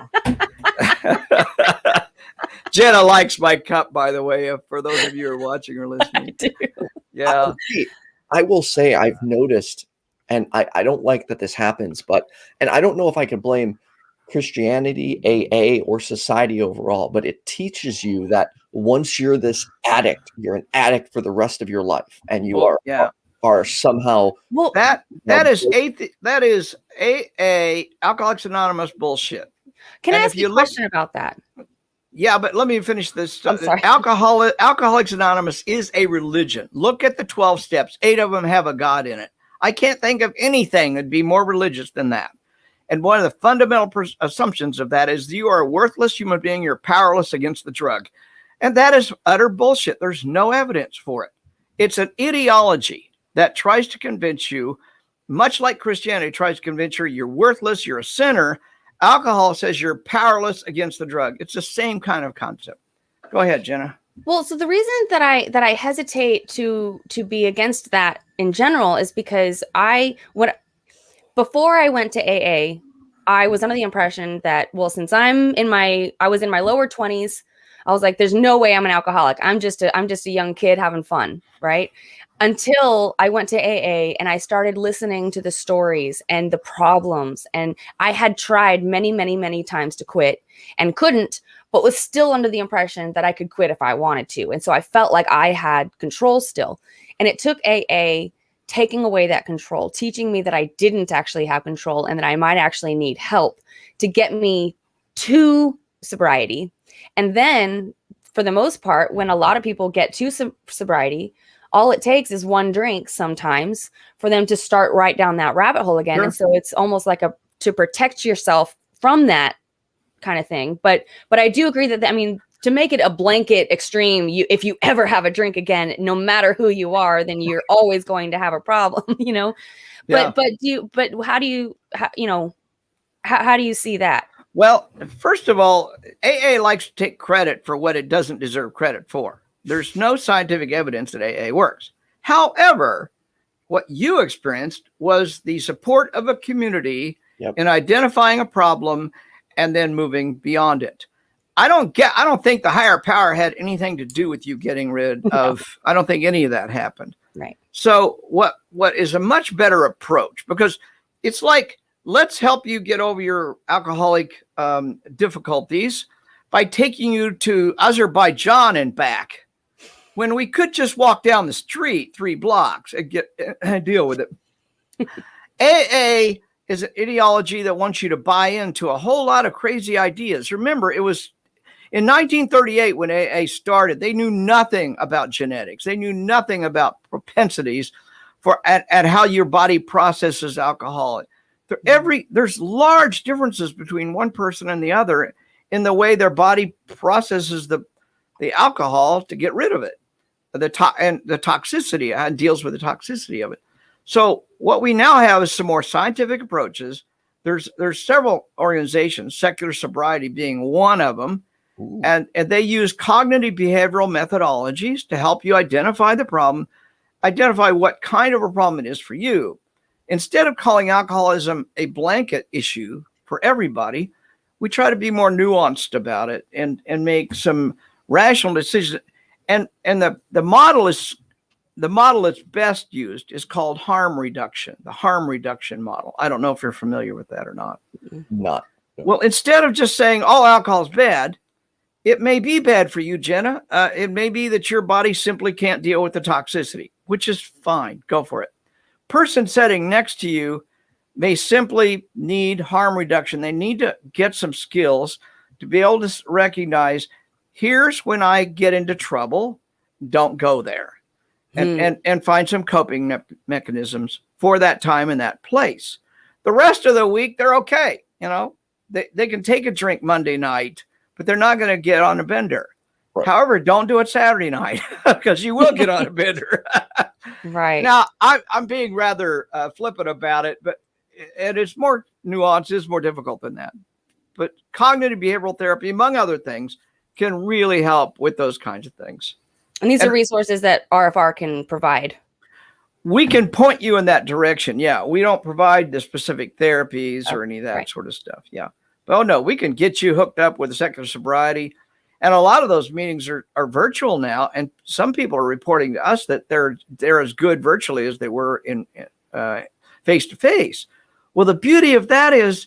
Jenna likes my cup, by the way, for those of you who are watching or listening. I do. Yeah. I will say I've noticed, and I don't like that this happens, and I don't know if I can blame Christianity, AA, or society overall, but it teaches you that once you're this addict, you're an addict for the rest of your life, and you are somehow that is AA, Alcoholics Anonymous bullshit. Can I ask you a question about that? Yeah, but let me finish this. I'm sorry. Alcoholics Anonymous is a religion. Look at the 12 steps. 8 of them have a God in it. I can't think of anything that'd be more religious than that. And one of the fundamental assumptions of that is you are a worthless human being. You're powerless against the drug. And that is utter bullshit. There's no evidence for it. It's an ideology that tries to convince you, much like Christianity tries to convince you you're worthless, you're a sinner. Alcohol says you're powerless against the drug. It's the same kind of concept. Go ahead, Jenna. Well, so the reason that I hesitate to be against that in general is because before I went to AA, I was under the impression that, well, since I was in my lower 20s, I was like, there's no way I'm an alcoholic. I'm just a young kid having fun, right? Until I went to AA and I started listening to the stories and the problems. And I had tried many, many, many times to quit and couldn't, but was still under the impression that I could quit if I wanted to. And so I felt like I had control still. And it took AA taking away that control, teaching me that I didn't actually have control and that I might actually need help to get me to sobriety. And then for the most part, when a lot of people get to sobriety, all it takes is one drink sometimes for them to start right down that rabbit hole again. Sure. And so it's almost like to protect yourself from that kind of thing. But I do agree that, I mean, to make it a blanket extreme, if you ever have a drink again, no matter who you are, then you're always going to have a problem, you know? Yeah. But how do you see that? Well, first of all, AA likes to take credit for what it doesn't deserve credit for. There's no scientific evidence that AA works. However, what you experienced was the support of a community in identifying a problem and then moving beyond it. I don't think the higher power had anything to do with you getting rid of, I don't think any of that happened. Right. So what is a much better approach, because it's like, let's help you get over your alcoholic difficulties by taking you to Azerbaijan and back, when we could just walk down the street 3 blocks and deal with it. AA is an ideology that wants you to buy into a whole lot of crazy ideas. Remember, it was In 1938, when AA started, they knew nothing about genetics. They knew nothing about propensities for at how your body processes alcohol. There's large differences between one person and the other in the way their body processes the alcohol to get rid of it, and the toxicity, and deals with the toxicity of it. So what we now have is some more scientific approaches. There's several organizations, Secular Sobriety being one of them, and they use cognitive behavioral methodologies to help you identify the problem, identify what kind of a problem it is for you. Instead of calling alcoholism a blanket issue for everybody, we try to be more nuanced about it and make some rational decisions. And the model that's best used is called harm reduction, the harm reduction model. I don't know if you're familiar with that or not. Not. Well, instead of just saying all alcohol is bad, it may be bad for you, Jenna. It may be that your body simply can't deal with the toxicity, which is fine. Go for it. Person sitting next to you may simply need harm reduction. They need to get some skills to be able to recognize, here's when I get into trouble. Don't go there. And find some coping mechanisms for that time and that place. The rest of the week, they're okay. You know, they can take a drink Monday night, but they're not going to get on a bender. Right. However, don't do it Saturday night because you will get on a bender. Right. Now, I'm being rather flippant about it, and it's more nuanced, it's more difficult than that. But cognitive behavioral therapy, among other things, can really help with those kinds of things. And these are resources that RFR can provide. We can point you in that direction. Yeah. We don't provide the specific therapies or any of that sort of stuff. Yeah. But no, we can get you hooked up with a Secular Sobriety. And a lot of those meetings are virtual now. And some people are reporting to us that they're as good virtually as they were in face to face. Well, the beauty of that is,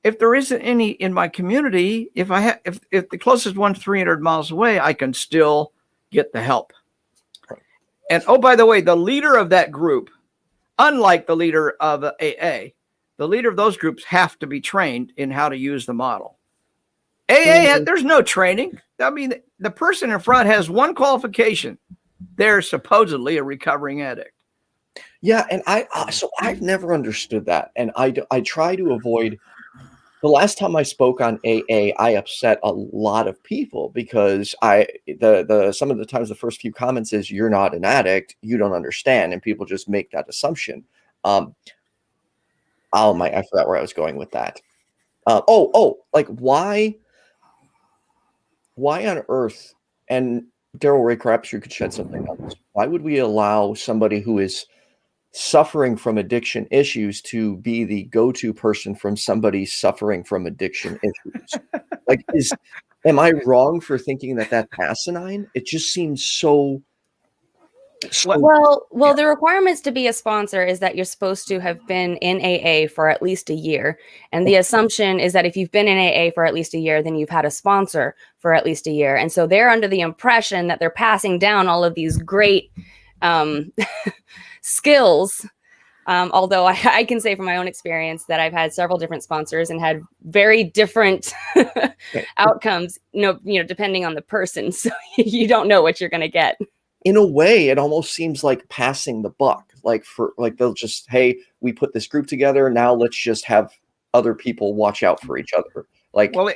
if there isn't any in my community, if the closest one's 300 miles away, I can still get the help. And oh, by the way, the leader of that group, unlike the leader of AA, the leader of those groups have to be trained in how to use the model. AA, there's no training. I mean, the person in front has one qualification. They're supposedly a recovering addict. Yeah. And so I've never understood that. And I try to avoid. The last time I spoke on AA, I upset a lot of people because some of the times the first few comments is, you're not an addict, you don't understand, and people just make that assumption. I forgot where I was going with that. Like why on earth? And Darrel Ray, perhaps you could shed something on this. Why would we allow somebody who is suffering from addiction issues to be the go-to person from somebody suffering from addiction issues? Like, am I wrong for thinking that that's asinine? It just seems so. Well, the requirements to be a sponsor is that you're supposed to have been in AA for at least a year. And the assumption is that if you've been in AA for at least a year, then you've had a sponsor for at least a year. And so they're under the impression that they're passing down all of these great skills. Although I can say from my own experience that I've had several different sponsors and had very different outcomes, depending on the person. So you don't know what you're going to get. In a way, it almost seems like passing the buck. Like they'll just, hey, we put this group together. Now let's just have other people watch out for each other. Like, well,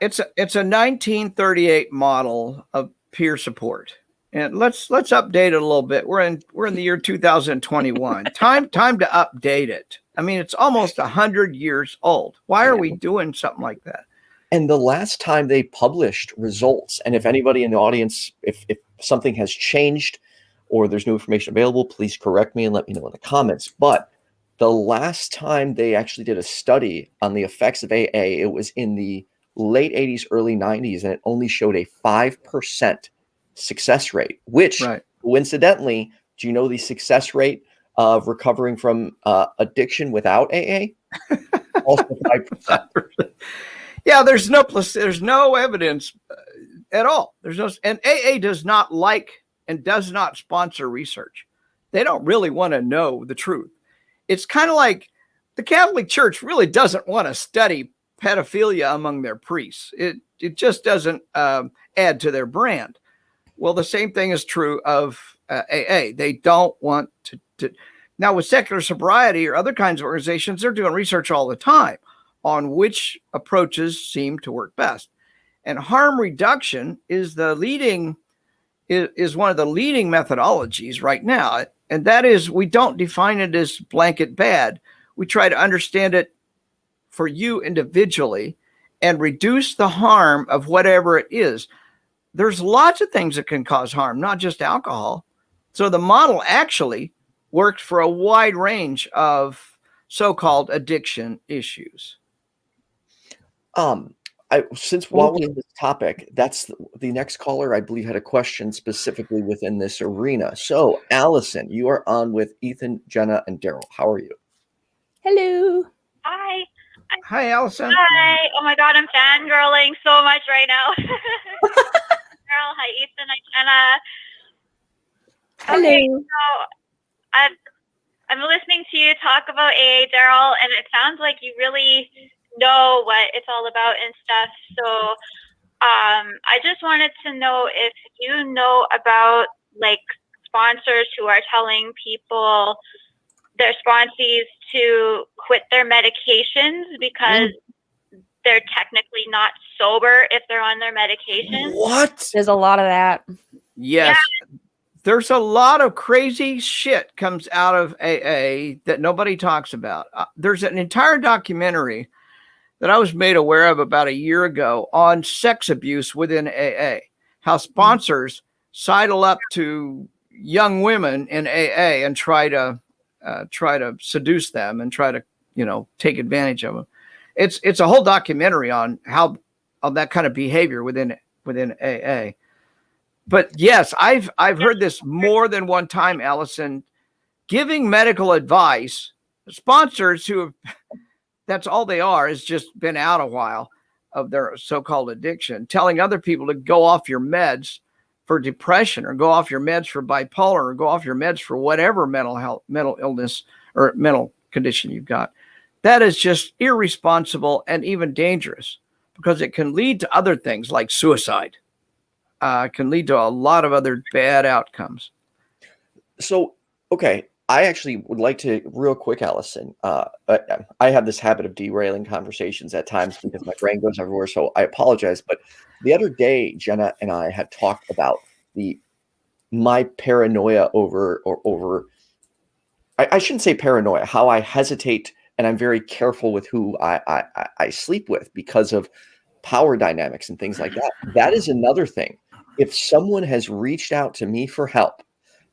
it's a 1938 model of peer support. And let's update it a little bit. We're in the year 2021. Time to update it. I mean, it's almost 100 years old. Why are we doing something like that? And the last time they published results, and if anybody in the audience, if something has changed or there's new information available, please correct me and let me know in the comments. But the last time they actually did a study on the effects of AA, it was in the late 80s, early 90s, and it only showed a 5% success rate, which coincidentally, do you know the success rate of recovering from addiction without AA? Also 5%. Yeah, there's no evidence at all. And AA does not like and does not sponsor research. They don't really want to know the truth. It's kind of like the Catholic Church really doesn't want to study pedophilia among their priests. just doesn't add to their brand. Well, the same thing is true of AA. They don't want to. Now, with secular sobriety or other kinds of organizations, they're doing research all the time on which approaches seem to work best. And harm reduction is one of the leading methodologies right now. And that is, we don't define it as blanket bad. We try to understand it for you individually and reduce the harm of whatever it is. There's lots of things that can cause harm, not just alcohol. So the model actually worked for a wide range of so-called addiction issues. While we're on this topic, that's the next caller, I believe, had a question specifically within this arena. So, Allison, you are on with Ethan, Jenna, and Darrel. How are you? Hello. Hi. Hi, Allison. Hi. Oh my God, I'm fangirling so much right now. Darrel, hi, Ethan, hi, Jenna. Hello. Okay, so I'm listening to you talk about AA, Darrel, and it sounds like you really know what it's all about and stuff. So I just wanted to know if you know about like sponsors who are telling people, their sponsees, to quit their medications because they're technically not sober if they're on their medications. What? There's a lot of that. Yes. Yeah. There's a lot of crazy shit comes out of AA that nobody talks about. There's an entire documentary that I was made aware of about a year ago on sex abuse within AA, how sponsors sidle up to young women in AA and try to seduce them and try to, take advantage of them. It's a whole documentary on that kind of behavior within AA. But yes, I've heard this more than one time, Allison, giving medical advice, sponsors who have, that's all they are, has just been out a while of their so-called addiction, telling other people to go off your meds for depression or go off your meds for bipolar or go off your meds for whatever mental illness or mental condition you've got. That is just irresponsible and even dangerous because it can lead to other things like suicide. It can lead to a lot of other bad outcomes. So, okay. I actually would like to, real quick, Allison, I have this habit of derailing conversations at times because my brain goes everywhere, so I apologize. But the other day, Jenna and I had talked about my paranoia over I shouldn't say paranoia, how I hesitate and I'm very careful with who I sleep with because of power dynamics and things like that. That is another thing. If someone has reached out to me for help,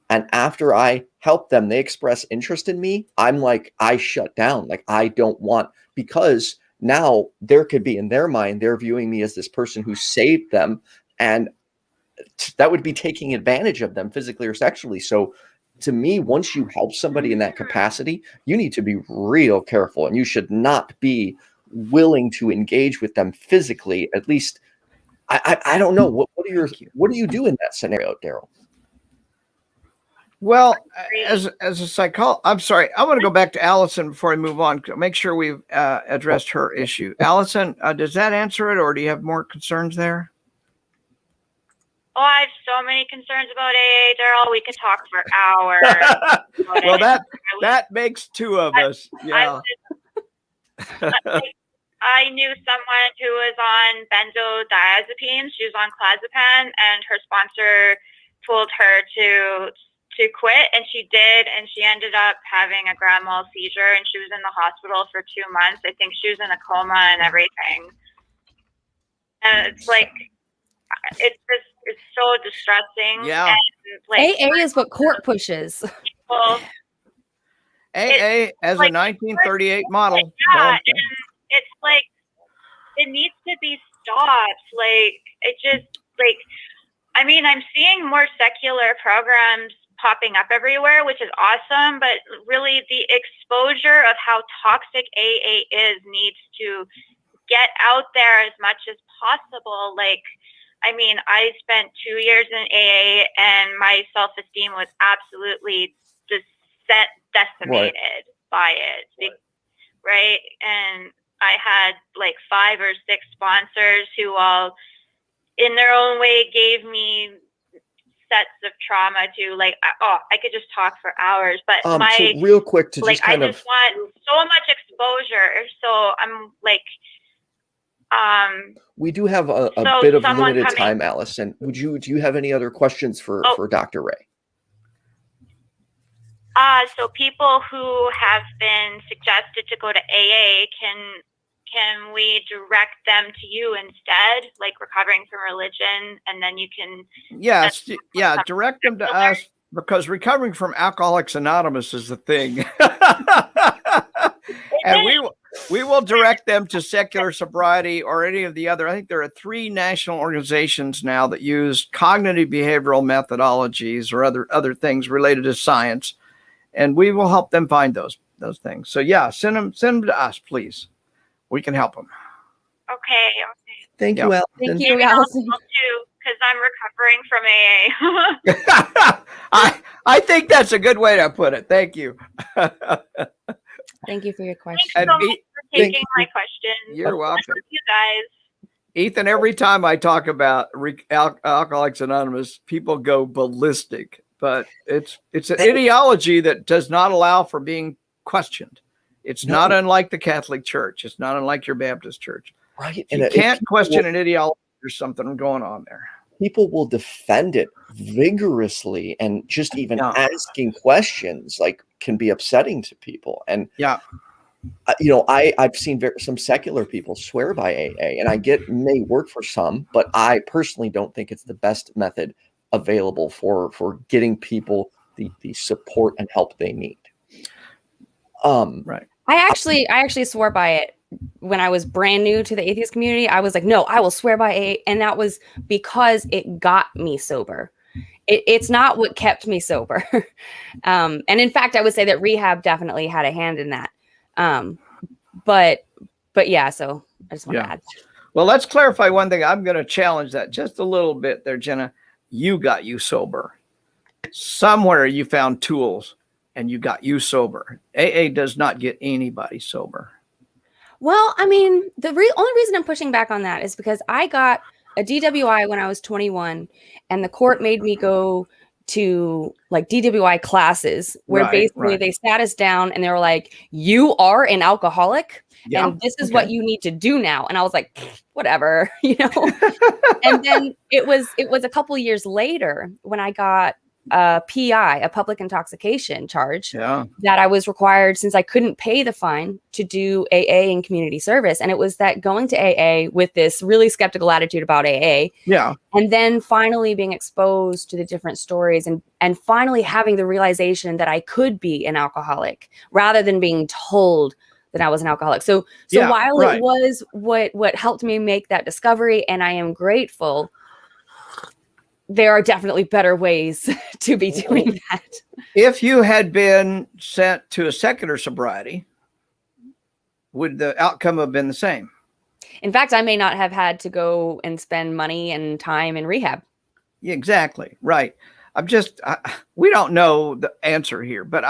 and after I help them, they express interest in me, I'm like, I shut down. Like, I don't want, because now there could be in their mind, they're viewing me as this person who saved them. And that would be taking advantage of them physically or sexually. So to me, once you help somebody in that capacity, you need to be real careful and you should not be willing to engage with them physically. At least, I don't know. What do you do in that scenario, Darrel? Well, as a psychologist, I'm sorry. I want to go back to Allison before I move on. Make sure we've addressed her issue. Allison, does that answer it, or do you have more concerns there? Oh, I have so many concerns about AA, Darrel. We could talk for hours. Well, that makes two of us. Yeah. I knew someone who was on benzodiazepines. She was on clozapine, and her sponsor told her to quit, and she did, and she ended up having a grand mal seizure, and she was in the hospital for 2 months. I think she was in a coma and everything. And it's like, it's so distressing. Yeah. And like, AA is what court pushes. People, AA as like, a 1938 model. Yeah, and it's like, it needs to be stopped. Like, it just, like, I mean, I'm seeing more secular programs popping up everywhere, which is awesome, but really the exposure of how toxic AA is needs to get out there as much as possible. Like, I mean, I spent 2 years in AA and my self-esteem was absolutely decimated by it, right? And I had like 5 or 6 sponsors who all, in their own way, gave me sets of trauma to like, I could just talk for hours, but So real quick to like, just kind I just want so much exposure. So I'm like, we do have a so bit of someone limited coming- time, Alice. And do you have any other questions for Dr. Ray? So people who have been suggested to go to AA, can we direct them to you instead, like Recovering from Religion, and then you can? Yes, yeah, direct them to us, because Recovering from Alcoholics Anonymous is the thing. And we will direct them to Secular Sobriety or any of the other. I think there are 3 national organizations now that use cognitive behavioral methodologies or other things related to science, and we will help them find those things. So yeah, send them to us, please. We can help them. Okay. Thank you, Allison. Thank you, Maybe I'll Allison. too, because I'm recovering from AA. I think that's a good way to put it. Thank you. Thank you for your question. Thanks so much for taking my question. You're welcome. You guys. Ethan, every time I talk about Alcoholics Anonymous, people go ballistic, but it's an ideology that does not allow for being questioned. It's not unlike the Catholic Church. It's not unlike your Baptist church. Right. And you can't question an ideology. There's something going on there. People will defend it vigorously, and just even asking questions like can be upsetting to people. And I've seen some secular people swear by AA, and I get may work for some, but I personally don't think it's the best method available for getting people the support and help they need. Right. I actually swore by it when I was brand new to the atheist community. I was like, no, I will swear by AA. And that was because it got me sober. It's not what kept me sober. And in fact, I would say that rehab definitely had a hand in that. But yeah, so I just want to add. Well, let's clarify one thing. I'm going to challenge that just a little bit there, Jenna. You got you sober. Somewhere you found tools and you got you sober. AA does not get anybody sober. Well, I mean, the only reason I'm pushing back on that is because I got a DWI when I was 21, and the court made me go to like DWI classes where basically they sat us down and they were like, you are an alcoholic and this is what you need to do now. And I was like, whatever, And then it was a couple years later when I got a PI, a public intoxication charge, that I was required, since I couldn't pay the fine, to do AA and community service. And it was that going to AA with this really skeptical attitude about AA. Yeah. And then finally being exposed to the different stories and finally having the realization that I could be an alcoholic rather than being told that I was an alcoholic. So while it was what helped me make that discovery, and I am grateful, there are definitely better ways to be doing that. If you had been sent to a secular sobriety, would the outcome have been the same? In fact, I may not have had to go and spend money and time in rehab. Exactly. Right. We don't know the answer here, but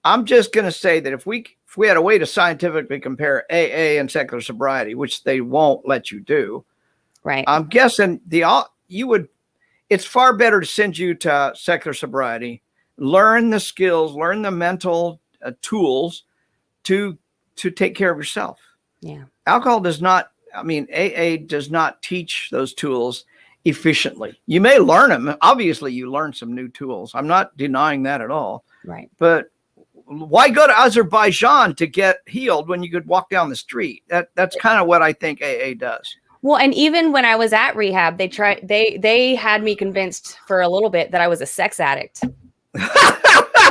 I'm just going to say that if we had a way to scientifically compare AA and secular sobriety, which they won't let you do, right? I'm guessing it's far better to send you to secular sobriety, learn the skills, learn the mental tools to take care of yourself. Yeah. AA does not teach those tools efficiently. You may learn them. Obviously, you learn some new tools. I'm not denying that at all. Right. But why go to Azerbaijan to get healed when you could walk down the street? That's kind of what I think AA does. Well, and even when I was at rehab, they had me convinced for a little bit that I was a sex addict.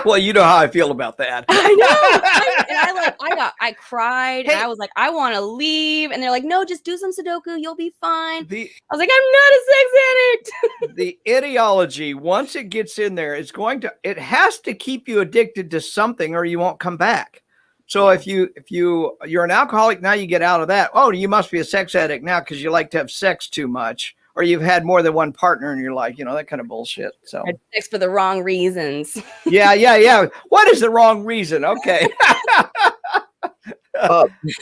Well, you know how I feel about that. I know. I cried and I was like, I want to leave. And they're like, no, just do some Sudoku. You'll be fine. I was like, I'm not a sex addict. The ideology, once it gets in there, it has to keep you addicted to something or you won't come back. So if you're an alcoholic, now you get out of that. Oh, you must be a sex addict now because you like to have sex too much, or you've had more than one partner in your life, that kind of bullshit. So sex for the wrong reasons. Yeah. What is the wrong reason? Okay.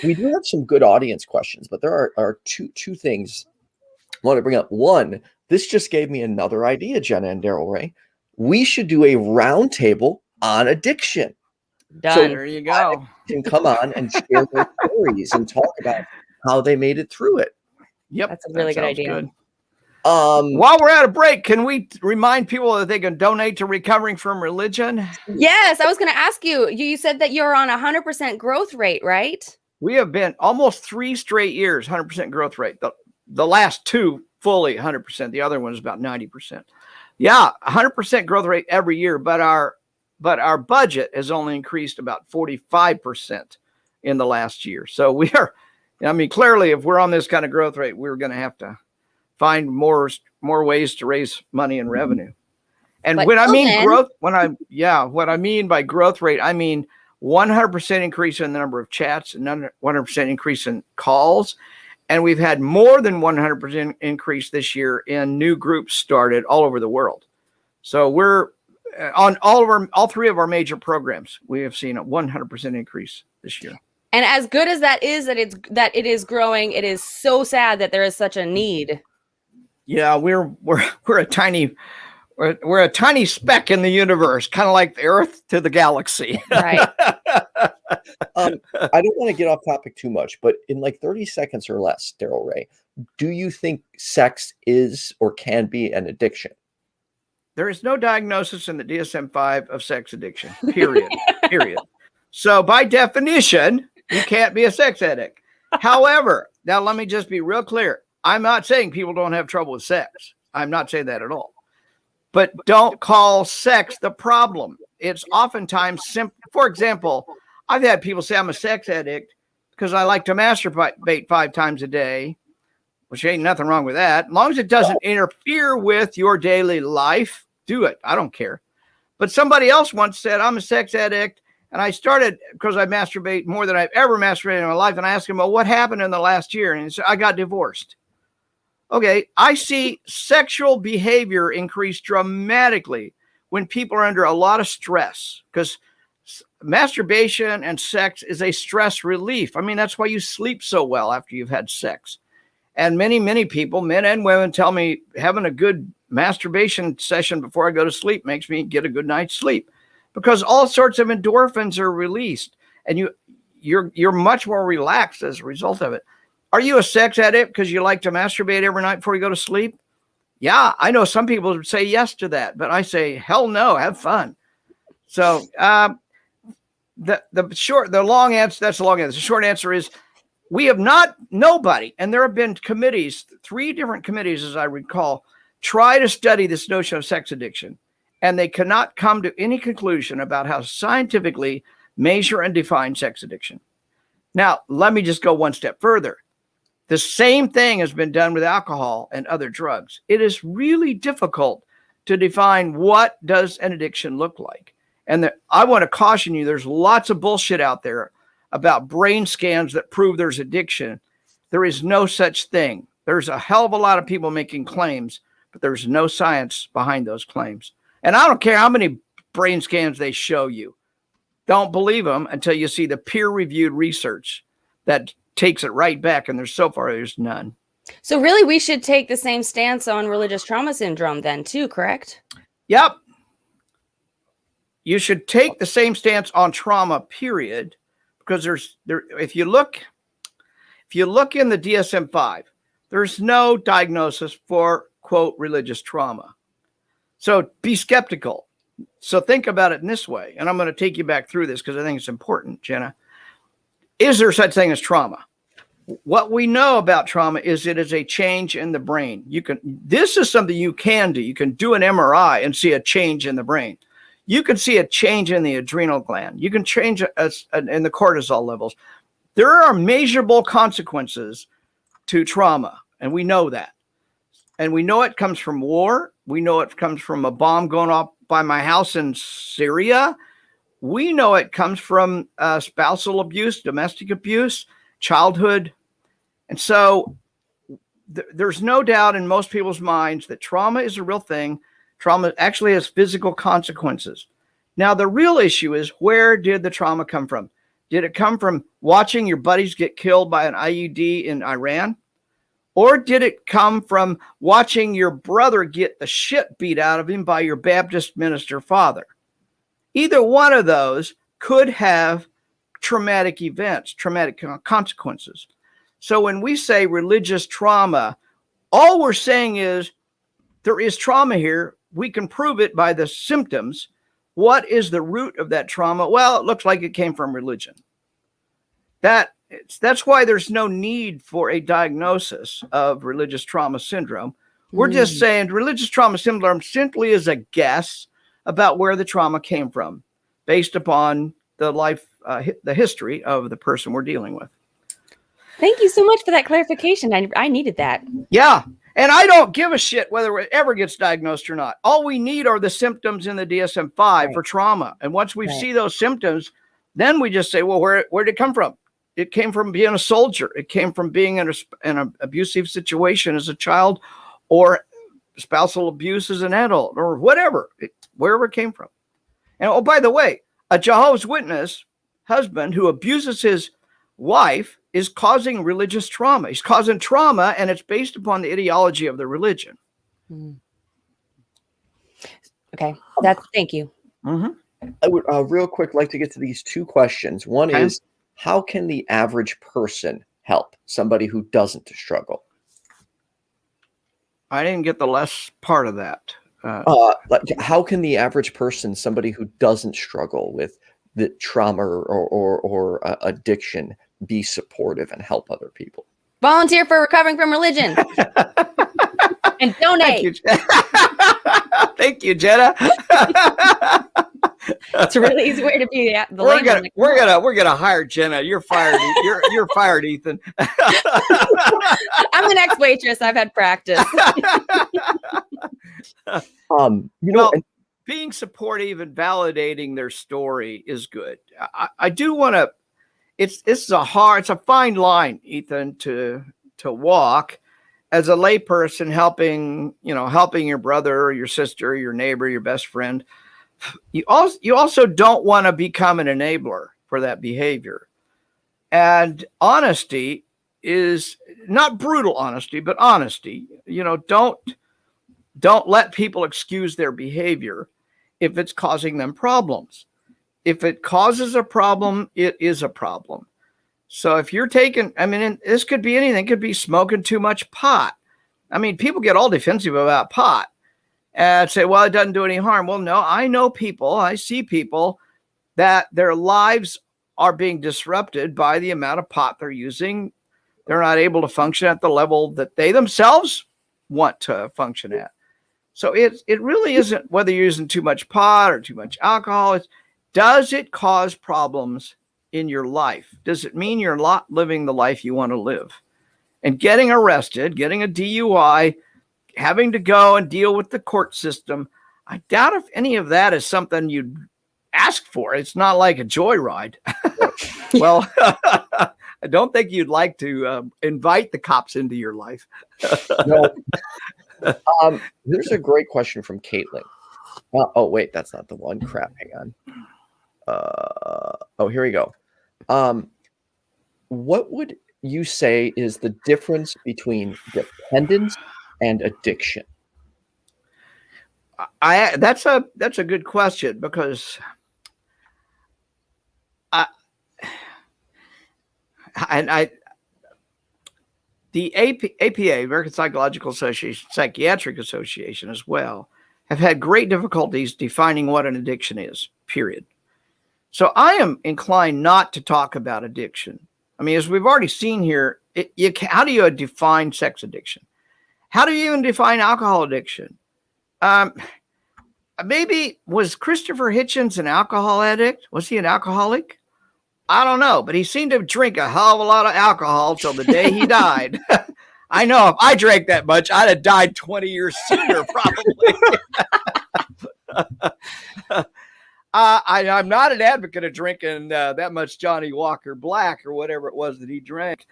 We do have some good audience questions, but there are two things I want to bring up. One, this just gave me another idea, Jenna and Darrel Ray. We should do a roundtable on addiction. Done. There you go. Can come on and share their stories and talk about how they made it through it. Yep, That's a really good sounds idea. While we're at a break, can we remind people that they can donate to Recovering from Religion? Yes, I was going to ask you. You said that you're on 100% growth rate, right? We have been almost 3 straight years, 100% growth rate. The last 2 fully 100%. The other one is about 90%. Yeah, 100% growth rate every year, but our budget has only increased about 45% in the last year. So we are, I mean, clearly, if we're on this kind of growth rate, we're going to have to find more ways to raise money and revenue. And But when I mean then- growth, what I mean by growth rate, I mean 100% increase in the number of chats and 100% increase in calls. And we've had more than 100% increase this year in new groups started all over the world. So we're on all 3 of our major programs. We have seen a 100% increase this year. And as good as that is, that it is growing, it is so sad that there is such a need. Yeah, we're a tiny speck in the universe, kind of like the Earth to the galaxy. Right. I don't want to get off topic too much, but in like 30 seconds or less, Darrel Ray, do you think sex is or can be an addiction? There is no diagnosis in the DSM-5 of sex addiction, period. Period. So by definition, you can't be a sex addict. However, now let me just be real clear. I'm not saying people don't have trouble with sex. I'm not saying that at all. But don't call sex the problem. It's oftentimes simple. For example, I've had people say I'm a sex addict because I like to masturbate 5 times a day, which ain't nothing wrong with that. As long as it doesn't interfere with your daily life, do it. I don't care. But somebody else once said, I'm a sex addict, and I started because I masturbate more than I've ever masturbated in my life. And I asked him, well, what happened in the last year? And he said, I got divorced. Okay, I see sexual behavior increase dramatically when people are under a lot of stress, because masturbation and sex is a stress relief. I mean, that's why you sleep so well after you've had sex. And many, many people, men and women, tell me having a good masturbation session before I go to sleep makes me get a good night's sleep, because all sorts of endorphins are released and you're much more relaxed as a result of it. Are you a sex addict because you like to masturbate every night before you go to sleep? Yeah, I know some people would say yes to that, but I say, hell no, have fun. So the long answer, that's the long answer. The short answer is we have nobody, and there have been committees, 3 different committees, as I recall, try to study this notion of sex addiction, and they cannot come to any conclusion about how scientifically measure and define sex addiction. Now, let me just go one step further. The same thing has been done with alcohol and other drugs. It is really difficult to define what does an addiction look like. And I want to caution you, there's lots of bullshit out there about brain scans that prove there's addiction. There is no such thing. There's a hell of a lot of people making claims, but there's no science behind those claims. And I don't care how many brain scans they show you. Don't believe them until you see the peer-reviewed research that takes it right back, and there's none. So really, we should take the same stance on religious trauma syndrome then too, correct? Yep. You should take the same stance on trauma, period, because if you look in the DSM-5, there's no diagnosis for, quote, religious trauma. So be skeptical. So think about it in this way, and I'm going to take you back through this because I think it's important, Jenna. Is there such thing as trauma? What we know about trauma is it is a change in the brain. This is something you can do. You can do an MRI and see a change in the brain. You can see a change in the adrenal gland. You can change in the cortisol levels. There are measurable consequences to trauma, and we know that. And we know it comes from war. We know it comes from a bomb going off by my house in Syria. We know it comes from spousal abuse, domestic abuse, childhood. And so there's no doubt in most people's minds that trauma is a real thing. Trauma actually has physical consequences. Now, the real issue is, where did the trauma come from? Did it come from watching your buddies get killed by an IUD in Iran? Or did it come from watching your brother get the shit beat out of him by your Baptist minister father? Either one of those could have traumatic events, traumatic consequences. So when we say religious trauma, all we're saying is there is trauma here. We can prove it by the symptoms. What is the root of that trauma? Well, it looks like it came from religion. That's why there's no need for a diagnosis of religious trauma syndrome. We're just saying religious trauma syndrome simply is a guess about where the trauma came from based upon the life, the history of the person we're dealing with. Thank you so much for that clarification. I needed that. Yeah. And I don't give a shit whether it ever gets diagnosed or not. All we need are the symptoms in the DSM-5 for trauma. And once we see those symptoms, then we just say, well, where did it come from? It came from being a soldier. It came from being in an abusive situation as a child, or spousal abuse as an adult, or whatever, wherever it came from. And oh, by the way, a Jehovah's Witness husband who abuses his wife is causing religious trauma. He's causing trauma, and it's based upon the ideology of the religion. Okay, thank you. I would real quick like to get to these two questions. One is, how can the average person help somebody who doesn't struggle? I didn't get the last part of that. Like, how can the average person, somebody who doesn't struggle with the trauma or addiction, be supportive and help other people? Volunteer for Recovering from Religion. And donate. Thank you, Jenna. It's a really easy way to be the we're gonna hire Jenna. You're fired. You're fired, Ethan. I'm an ex-waitress. I've had practice. Being supportive and validating their story is good. I do want to. It's a fine line, Ethan, to walk as a layperson, helping your brother, or your sister, your neighbor, your best friend. You also don't want to become an enabler for that behavior. And honesty is not brutal honesty, but honesty. Don't let people excuse their behavior if it's causing them problems. If it causes a problem, it is a problem. So if you're taking, this could be anything. It could be smoking too much pot. People get all defensive about pot and say, well, it doesn't do any harm. Well, no, I see people that their lives are being disrupted by the amount of pot they're using. They're not able to function at the level that they themselves want to function at. So it really isn't whether you're using too much pot or too much alcohol. Does it cause problems in your life? Does it mean you're not living the life you want to live? And getting arrested, getting a DUI, having to go and deal with the court system, I doubt if any of that is something you'd ask for. It's not like a joyride. Well, I don't think you'd like to invite the cops into your life. No. There's a great question from Kaitlyn. Oh, wait, that's not the one. Crap, hang on. Here we go. What would you say is the difference between dependence and addiction? That's a good question, because the APA, American Psychological Association, Psychiatric Association as well, have had great difficulties defining what an addiction is, period. So I am inclined not to talk about addiction. As we've already seen here, how do you define sex addiction? How do you even define alcohol addiction? Maybe was Christopher Hitchens an alcohol addict? Was he an alcoholic? I don't know, but he seemed to drink a hell of a lot of alcohol till the day he died. I know if I drank that much, I'd have died 20 years sooner, probably. I'm not an advocate of drinking that much Johnny Walker Black or whatever it was that he drank.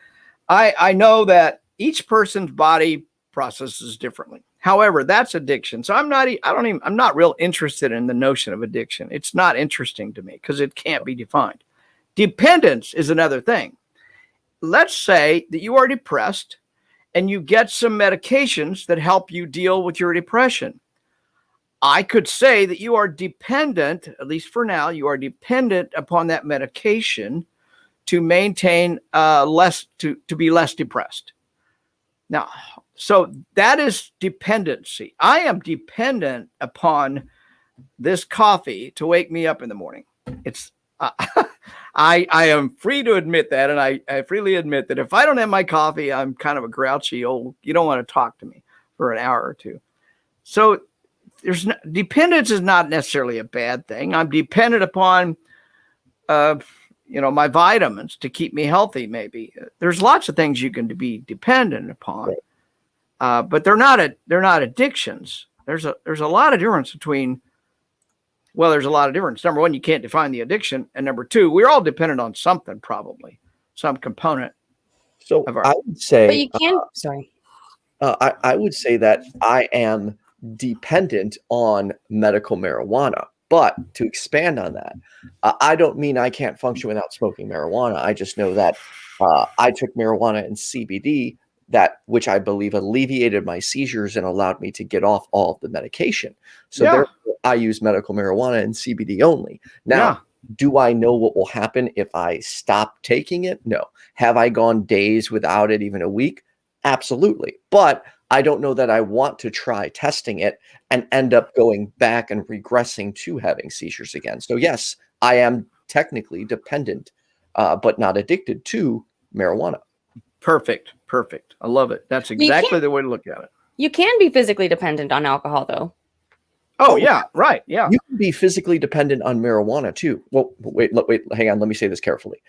I know that each person's body processes differently. However, that's addiction. So I'm not real interested in the notion of addiction. It's not interesting to me because it can't be defined. Dependence is another thing. Let's say that you are depressed and you get some medications that help you deal with your depression. I could say that you are dependent, at least for now, you are dependent upon that medication to maintain to be less depressed. Now, so that is dependency. I am dependent upon this coffee to wake me up in the morning. It's I am free to admit that, and I freely admit that if I don't have my coffee, I'm kind of a grouchy old, you don't want to talk to me for an hour or two. So dependence is not necessarily a bad thing. I'm dependent upon my vitamins to keep me healthy. Maybe there's lots of things you can be dependent upon, but they're not addictions. There's a lot of difference between. Well, there's a lot of difference. Number one, you can't define the addiction, and number two, we're all dependent on something, probably some component. So I would say, but you can. Sorry, I would say that I am dependent on medical marijuana. But to expand on that, I don't mean I can't function without smoking marijuana. I just know that I took marijuana and CBD, which I believe alleviated my seizures and allowed me to get off all of the medication. So therefore, I use medical marijuana and CBD only. Now, do I know what will happen if I stop taking it? No. Have I gone days without it, even a week? Absolutely. But I don't know that I want to try testing it and end up going back and regressing to having seizures again. So yes, I am technically dependent, but not addicted to marijuana. Perfect. I love it. That's exactly the way to look at it. You can be physically dependent on alcohol, though. Oh yeah, right. Yeah. You can be physically dependent on marijuana too. Well, wait, hang on. Let me say this carefully.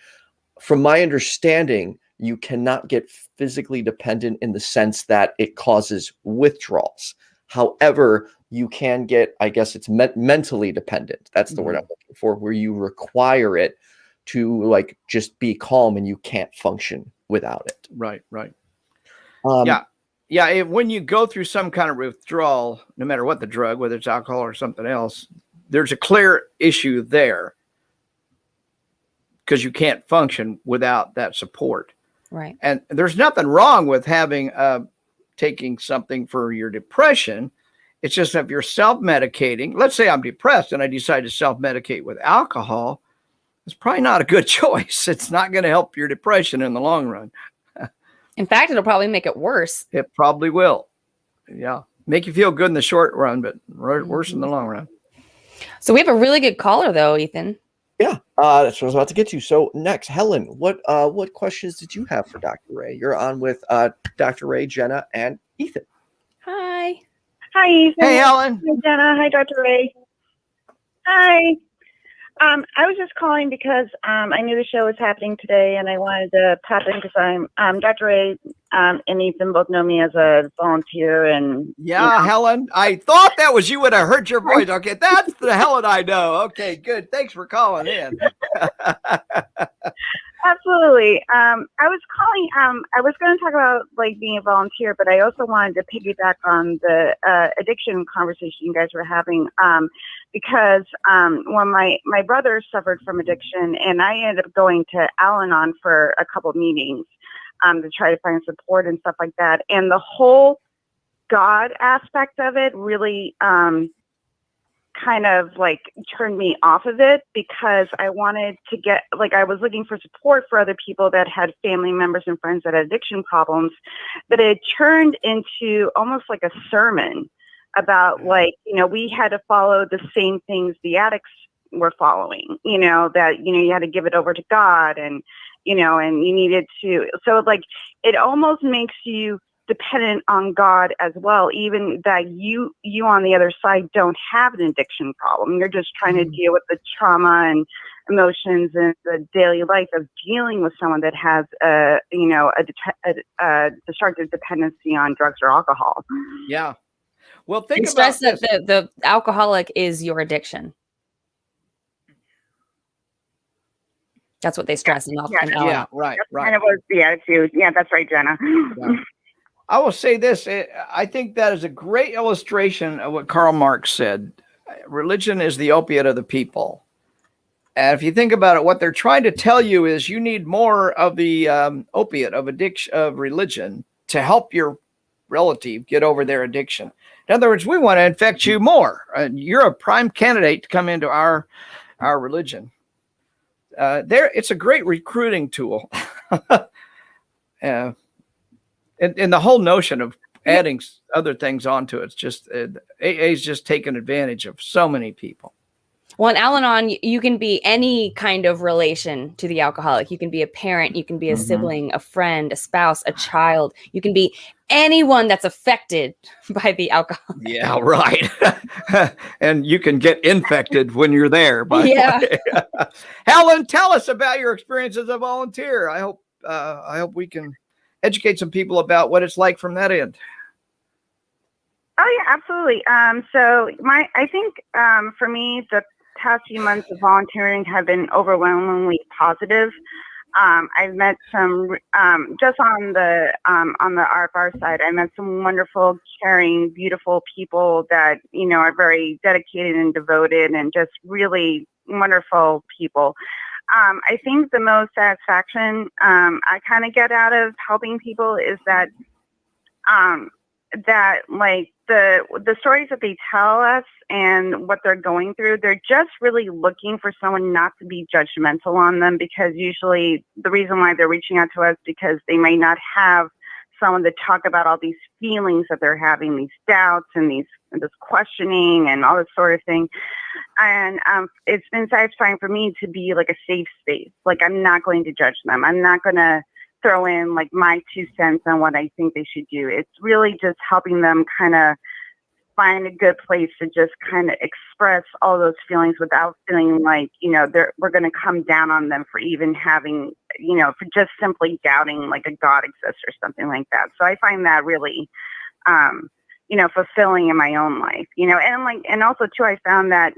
From my understanding, you cannot get physically dependent in the sense that it causes withdrawals. However, you can get, I guess it's mentally dependent. That's the word I'm looking for, where you require it to like just be calm and you can't function without it. Right. Yeah. When you go through some kind of withdrawal, no matter what the drug, whether it's alcohol or something else, there's a clear issue there because you can't function without that support. Right. And there's nothing wrong with having taking something for your depression. It's just if you're self-medicating, let's say I'm depressed and I decide to self-medicate with alcohol, it's probably not a good choice. It's not going to help your depression in the long run. In fact, it'll probably make it worse. It probably will. Yeah. Make you feel good in the short run, but worse in the long run. So we have a really good caller, though, Ethan. Yeah, that's what I was about to get to. So next, Helen, what questions did you have for Dr. Ray? You're on with Dr. Ray, Jenna, and Ethan. Hi. Hi, Ethan. Hey, Helen. Hi, Jenna. Hi, Dr. Ray. Hi. I was just calling because I knew the show was happening today, and I wanted to pop in because I'm Dr. Ray and Ethan both know me as a volunteer. And Helen, I thought that was you when I heard your voice. Okay, that's the Helen I know. Okay, good. Thanks for calling in. Absolutely. I was calling. I was going to talk about like being a volunteer, but I also wanted to piggyback on the addiction conversation you guys were having. Because when my brother suffered from addiction, and I ended up going to Al-Anon for a couple meetings to try to find support and stuff like that. And the whole God aspect of it really kind of like turned me off of it, because I wanted to get, like, I was looking for support for other people that had family members and friends that had addiction problems, but it turned into almost like a sermon about, like, you know, we had to follow the same things the addicts were following, you know, that, you know, you had to give it over to God, and, you know, and you needed to, so like, it almost makes you dependent on God as well, even that you on the other side don't have an addiction problem. You're just trying to deal with the trauma and emotions and the daily life of dealing with someone that has a destructive dependency on drugs or alcohol. Yeah. Well, think It's about just that the alcoholic is your addiction. That's what they stress. Yeah, right. Kind of was the attitude. Yeah, that's right, Jenna. Yeah. I will say this. I think that is a great illustration of what Karl Marx said. Religion is the opiate of the people. And if you think about it, what they're trying to tell you is you need more of the opiate of addiction, of religion, to help your relative get over their addiction. In other words, we want to infect you more. You're a prime candidate to come into our religion. It's a great recruiting tool. And the whole notion of adding other things onto it's just AA's just taken advantage of so many people. Well, in Al-Anon, you can be any kind of relation to the alcoholic. You can be a parent, you can be a sibling, a friend, a spouse, a child. You can be anyone that's affected by the alcohol. Yeah, right. And you can get infected when you're there. By the way. Helen, tell us about your experience as a volunteer. I hope we can educate some people about what it's like from that end. Oh yeah, absolutely. I think for me, the past few months of volunteering have been overwhelmingly positive. I've met some just on the RFR side. I met some wonderful, caring, beautiful people that are very dedicated and devoted, and just really wonderful people. I think the most satisfaction I kind of get out of helping people is that like the stories that they tell us and what they're going through, they're just really looking for someone not to be judgmental on them, because usually the reason why they're reaching out to us because they may not have someone to talk about all these feelings that they're having, these doubts and this questioning and all this sort of thing. And it's been satisfying for me to be like a safe space. Like, I'm not going to judge them. I'm not going to throw in like my 2 cents on what I think they should do. It's really just helping them kind of find a good place to just kind of express all those feelings without feeling like, we're going to come down on them for even having, for just simply doubting like a God exists or something like that. So I find that really, fulfilling in my own life, and also too, I found that,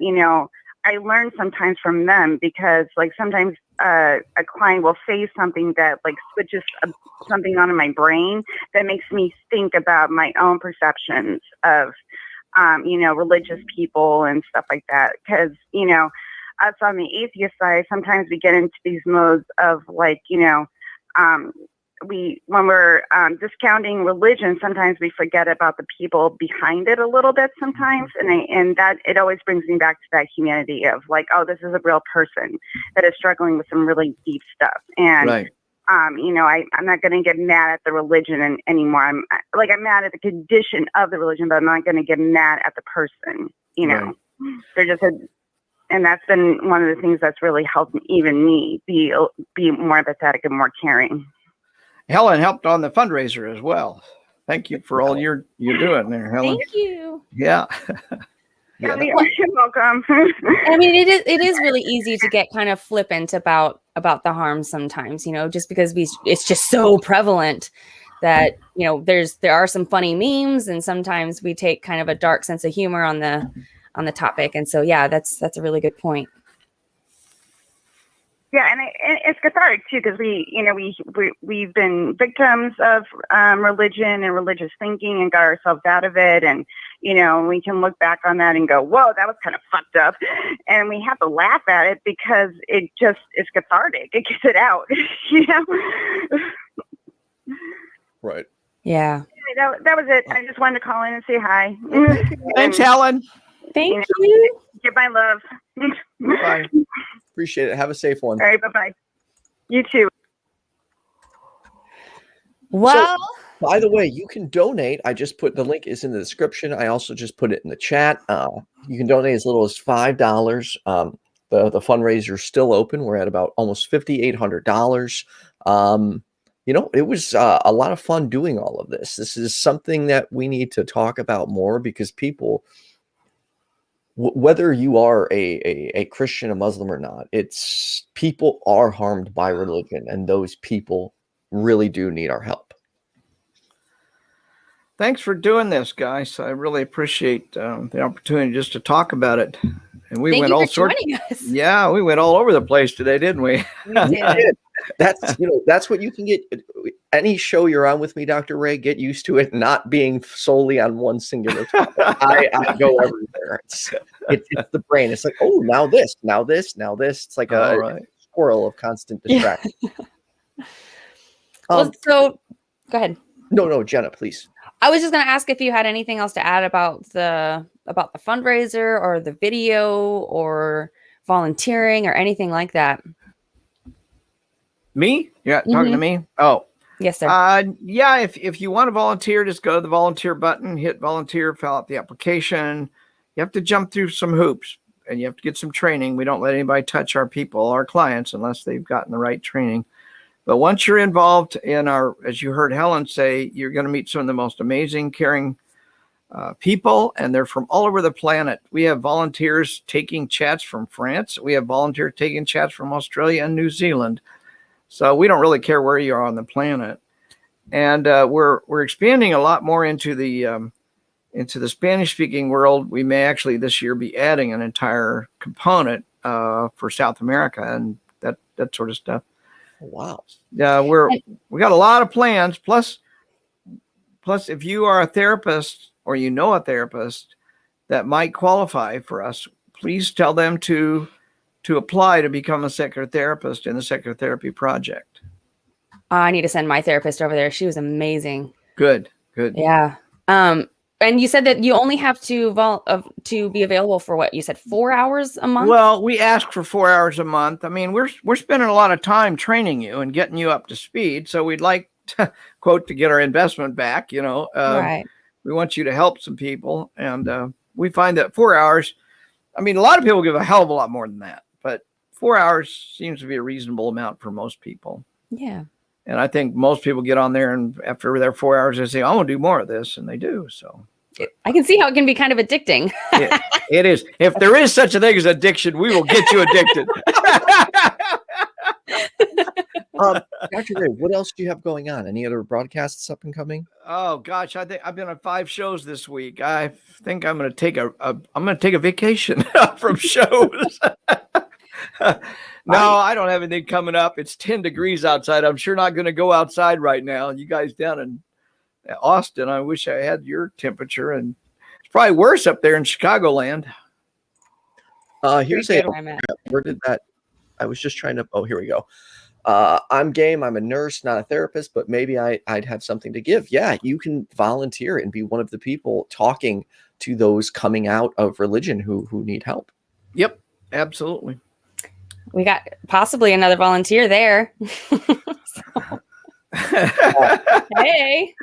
I learn sometimes from them, because like sometimes a client will say something that like switches something on in my brain that makes me think about my own perceptions of, religious people and stuff like that. Because, us on the atheist side, sometimes we get into these modes of like, when we're discounting religion, sometimes we forget about the people behind it a little bit sometimes. And that it always brings me back to that humanity of like, oh, this is a real person that is struggling with some really deep stuff. And, right. I'm not going to get mad at the religion anymore. I'm mad at the condition of the religion, but I'm not going to get mad at the person, Right. They're just and that's been one of the things that's really helped even me be more empathetic and more caring. Helen helped on the fundraiser as well. Thank you for all you're doing there, Helen. Thank you. Yeah. You're welcome. I mean, it is really easy to get kind of flippant about the harm sometimes, just because it's just so prevalent that, there are some funny memes, and sometimes we take kind of a dark sense of humor on the topic. And so, yeah, that's a really good point. Yeah, and it's cathartic too, because we've been victims of religion and religious thinking and got ourselves out of it, and we can look back on that and go, "Whoa, that was kind of fucked up," and we have to laugh at it because it just is cathartic. It gets it out, Right. Yeah. That was it. I just wanted to call in and say hi. Thanks, Helen. Thank you. Give my love. Bye. Appreciate it. Have a safe one. All right, bye-bye. You too. Well, By the way, you can donate. I just put the link is in the description. I also just put it in the chat. You can donate as little as $5. The fundraiser is still open. We're at about almost $5,800. It was a lot of fun doing all of this. This is something that we need to talk about more, because people, whether you are a Christian, a Muslim or not, people are harmed by religion, and those people really do need our help. Thanks for doing this, guys. I really appreciate the opportunity just to talk about it. And we thank went you all for sorts. joining us. Yeah, we went all over the place today, didn't we? We did. That's what you can get. any show you're on with me, Dr. Ray, get used to it not being solely on one singular topic. I go everywhere. It's the brain. It's like, oh, now this, now this, now this. It's like a squirrel of constant distraction. Well, so go ahead. No, Jenna, please. I was just going to ask if you had anything else to add about the fundraiser or the video or volunteering or anything like that. Me? Yeah, talking to me? Oh. Yes, sir. Yeah, if you want to volunteer, just go to the volunteer button, hit volunteer, fill out the application. You have to jump through some hoops and you have to get some training. We don't let anybody touch our people, our clients, unless they've gotten the right training. But once you're involved in our, as you heard Helen say, you're going to meet some of the most amazing, caring people, and they're from all over the planet. We have volunteers taking chats from France. We have volunteers taking chats from Australia and New Zealand. So we don't really care where you are on the planet. And we're expanding a lot more into the Spanish-speaking world. We may actually this year be adding an entire component for South America and that sort of stuff. Wow. We got a lot of plans. Plus, if you are a therapist or you know a therapist that might qualify for us, please tell them to apply to become a psychotherapist in the Psychotherapy Project. I need to send my therapist over there. She was amazing. Good. Yeah. And you said that you only have to be available for what you said, 4 hours a month? Well, we ask for 4 hours a month. I mean, we're spending a lot of time training you and getting you up to speed. So we'd like to, quote, to get our investment back, Right. We want you to help some people. And we find that 4 hours, I mean, a lot of people give a hell of a lot more than that, but 4 hours seems to be a reasonable amount for most people. Yeah. And I think most people get on there and after their 4 hours, they say, I want to do more of this. And they do. So I can see how it can be kind of addicting. it is. If there is such a thing as addiction, we will get you addicted. Dr. Ray, what else do you have going on? Any other broadcasts up and coming? Oh gosh, I think I've been on 5 shows this week. I think I'm going to take a vacation from shows. No, I don't have anything coming up. It's 10 degrees outside. I'm sure not going to go outside right now. You guys down in Austin, I wish I had your temperature, and it's probably worse up there in Chicagoland. Here's where did that? I was just trying to. Oh, here we go. I'm game. I'm a nurse, not a therapist, but maybe I'd have something to give. Yeah, you can volunteer and be one of the people talking to those coming out of religion who need help. Yep, absolutely. We got possibly another volunteer there. Hey,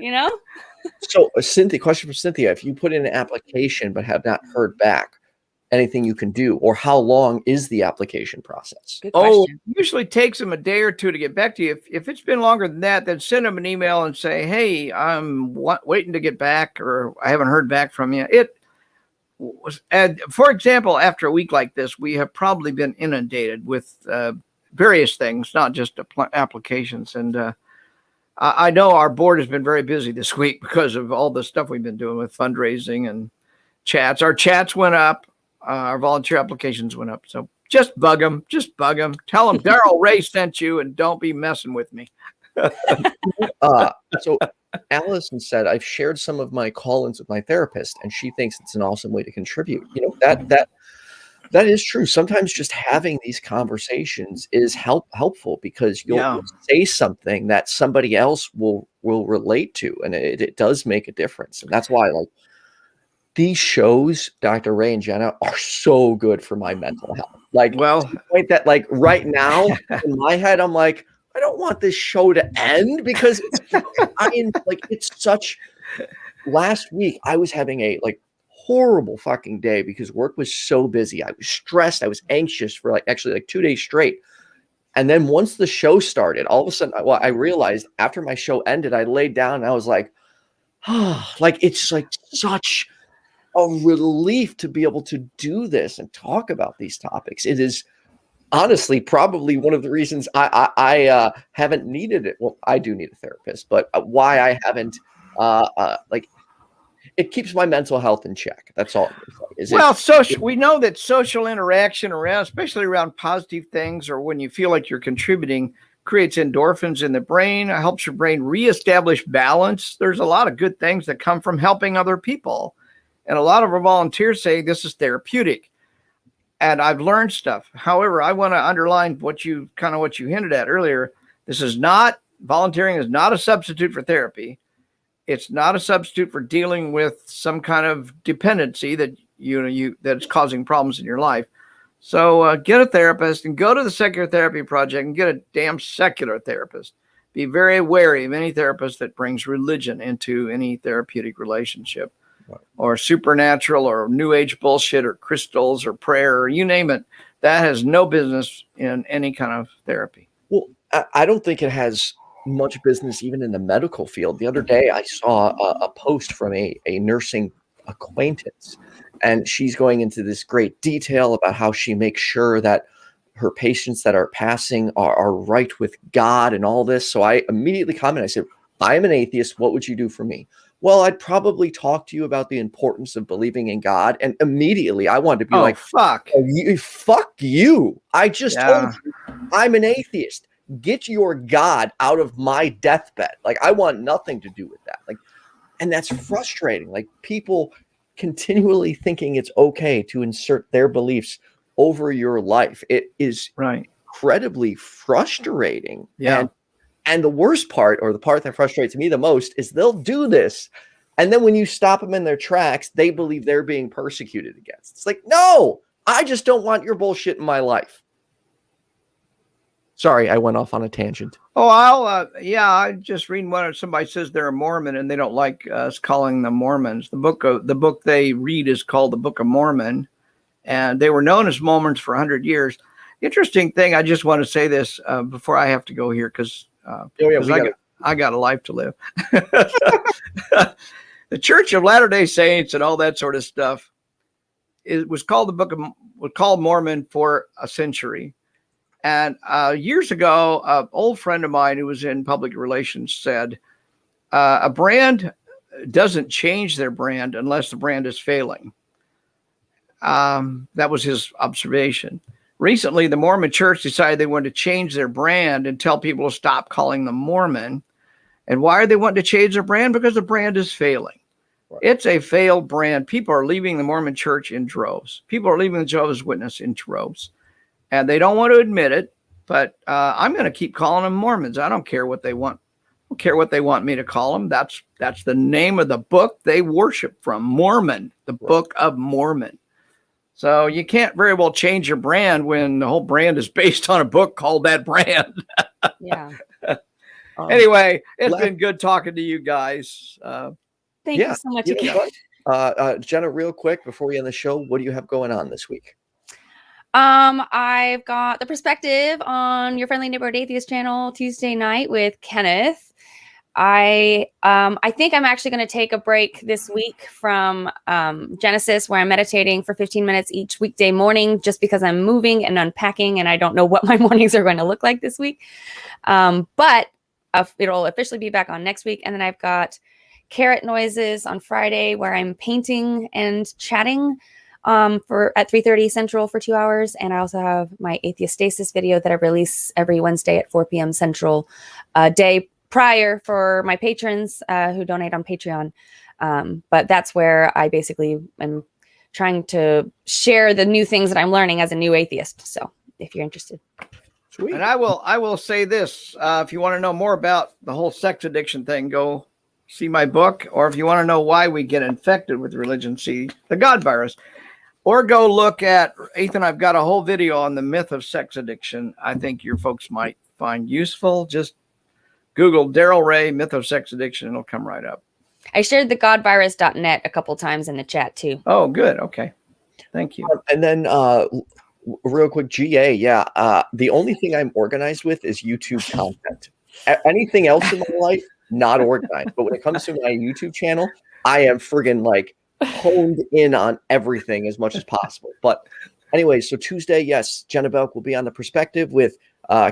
So, Cynthia, question for Cynthia: if you put in an application but have not heard back, anything you can do, or how long is the application process? Good question. It usually takes them a day or two to get back to you. If it's been longer than that, then send them an email and say, hey, I'm waiting to get back, or I haven't heard back from you. And for example, after a week like this, we have probably been inundated with various things, not just applications. And I know our board has been very busy this week because of all the stuff we've been doing with fundraising and chats. Our chats went up. Our volunteer applications went up. So just bug them. Tell them Darrel Ray sent you and don't be messing with me. So Allison said, I've shared some of my call-ins with my therapist and she thinks it's an awesome way to contribute. That is true. Sometimes just having these conversations is helpful because you'll say something that somebody else will relate to, and it does make a difference. And that's why these shows, Dr. Ray and Jenna, are so good for my mental health. To the point that right now in my head, I'm like, I don't want this show to end because it's such. Last week I was having a horrible fucking day because work was so busy. I was stressed. I was anxious for actually 2 days straight. And then once the show started, all of a sudden, I realized after my show ended, I laid down and I was like, it's such a relief to be able to do this and talk about these topics. It is honestly probably one of the reasons I haven't needed it. Well, I do need a therapist, but why I haven't it keeps my mental health in check. That's all. We know that social interaction especially around positive things, or when you feel like you're contributing, creates endorphins in the brain, helps your brain reestablish balance. There's a lot of good things that come from helping other people. And a lot of our volunteers say this is therapeutic. And I've learned stuff. However, I want to underline what you hinted at earlier. Volunteering is not a substitute for therapy. It's not a substitute for dealing with some kind of dependency that that's causing problems in your life. So get a therapist and go to the Secular Therapy Project and get a damn secular therapist. Be very wary of any therapist that brings religion into any therapeutic relationship, or supernatural or new age bullshit or crystals or prayer or you name it. That has no business in any kind of therapy. Well, I don't think it has much business even in the medical field. The other day I saw a post from a nursing acquaintance, and she's going into this great detail about how she makes sure that her patients that are passing are right with God and all this. So I immediately commented, I said, I'm an atheist. What would you do for me? Well, I'd probably talk to you about the importance of believing in God. And immediately I wanted to be fuck. Fuck you. I just told you I'm an atheist. Get your God out of my deathbed. Like, I want nothing to do with that. Like, and that's frustrating. Like, people continually thinking it's okay to insert their beliefs over your life. It is incredibly frustrating. Yeah. And the worst part, or the part that frustrates me the most, is they'll do this. And then when you stop them in their tracks, they believe they're being persecuted against. It's like, no, I just don't want your bullshit in my life. Sorry, I went off on a tangent. Oh, I just reading one. Somebody says they're a Mormon and they don't like us calling them Mormons. The book they read is called the Book of Mormon, and they were known as Mormons for 100 years. Interesting thing. I just want to say this before I have to go here because I got a life to live. The Church of Latter-day Saints and all that sort of stuff. It was called Mormon for a century. And years ago, an old friend of mine who was in public relations said, a brand doesn't change their brand unless the brand is failing. That was his observation. Recently, the Mormon Church decided they wanted to change their brand and tell people to stop calling them Mormon. And why are they wanting to change their brand? Because the brand is failing. Right. It's a failed brand. People are leaving the Mormon Church in droves. People are leaving the Jehovah's Witness in droves. And they don't want to admit it, but I'm going to keep calling them Mormons. I don't care what they want. I don't care what they want me to call them. That's the name of the book they worship from, Mormon, the Book of Mormon. So you can't very well change your brand when the whole brand is based on a book called that brand. Yeah. Anyway, it's been good talking to you guys. Thank you so much. Jenna, real quick before we end the show, what do you have going on this week? I've got The Perspective on your friendly neighborhood atheist channel Tuesday night with Kenneth. I think I'm actually going to take a break this week from Genesis, where I'm meditating for 15 minutes each weekday morning, just because I'm moving and unpacking and I don't know what my mornings are going to look like this week. But it'll officially be back on next week. And then I've got Carrot Noises on Friday, where I'm painting and chatting at 3:30 Central for 2 hours. And I also have my Atheist Stasis video that I release every Wednesday at 4 p.m. Central, day prior for my patrons who donate on Patreon. But that's where I basically am trying to share the new things that I'm learning as a new atheist. So if you're interested. Sweet. And I will say this, if you want to know more about the whole sex addiction thing, go see my book. Or if you want to know why we get infected with religion, see The God Virus. Or go look at, Ethan, I've got a whole video on the myth of sex addiction. I think your folks might find useful. Just Google Darrel Ray, myth of sex addiction, and it'll come right up. I shared the godvirus.net a couple times in the chat too. Oh, good. Okay. Thank you. And then real quick, GA. Yeah. The only thing I'm organized with is YouTube content. Anything else in my life, not organized. But when it comes to my YouTube channel, I am friggin' like honed in on everything as much as possible. But anyway, so Tuesday, yes, Jenna Belk will be on The Perspective with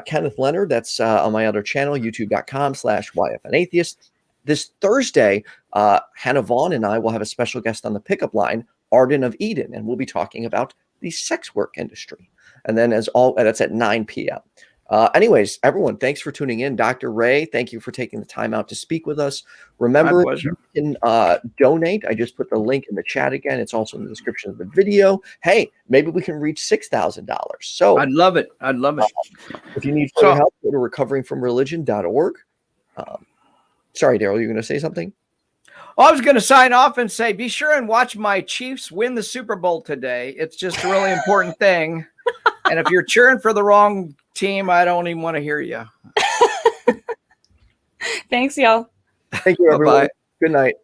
Kenneth Leonard. That's on my other channel, youtube.com/YFNAtheist. This Thursday, Hannah Vaughn and I will have a special guest on the pickup line, Arden of Eden, and we'll be talking about the sex work industry. And then that's at 9 p.m. Anyways, everyone, thanks for tuning in. Dr. Ray, thank you for taking the time out to speak with us. Remember, you can donate. I just put the link in the chat again. It's also in the description of the video. Hey, maybe we can reach $6,000. So I'd love it. I'd love it. If you need further help, go to recoveringfromreligion.org. Sorry, Darrell, you're going to say something? I was going to sign off and say, be sure and watch my Chiefs win the Super Bowl today. It's just a really important thing. And if you're cheering for the wrong team, I don't even want to hear you. Thanks, y'all. Thank you, everyone. Bye-bye. Good night.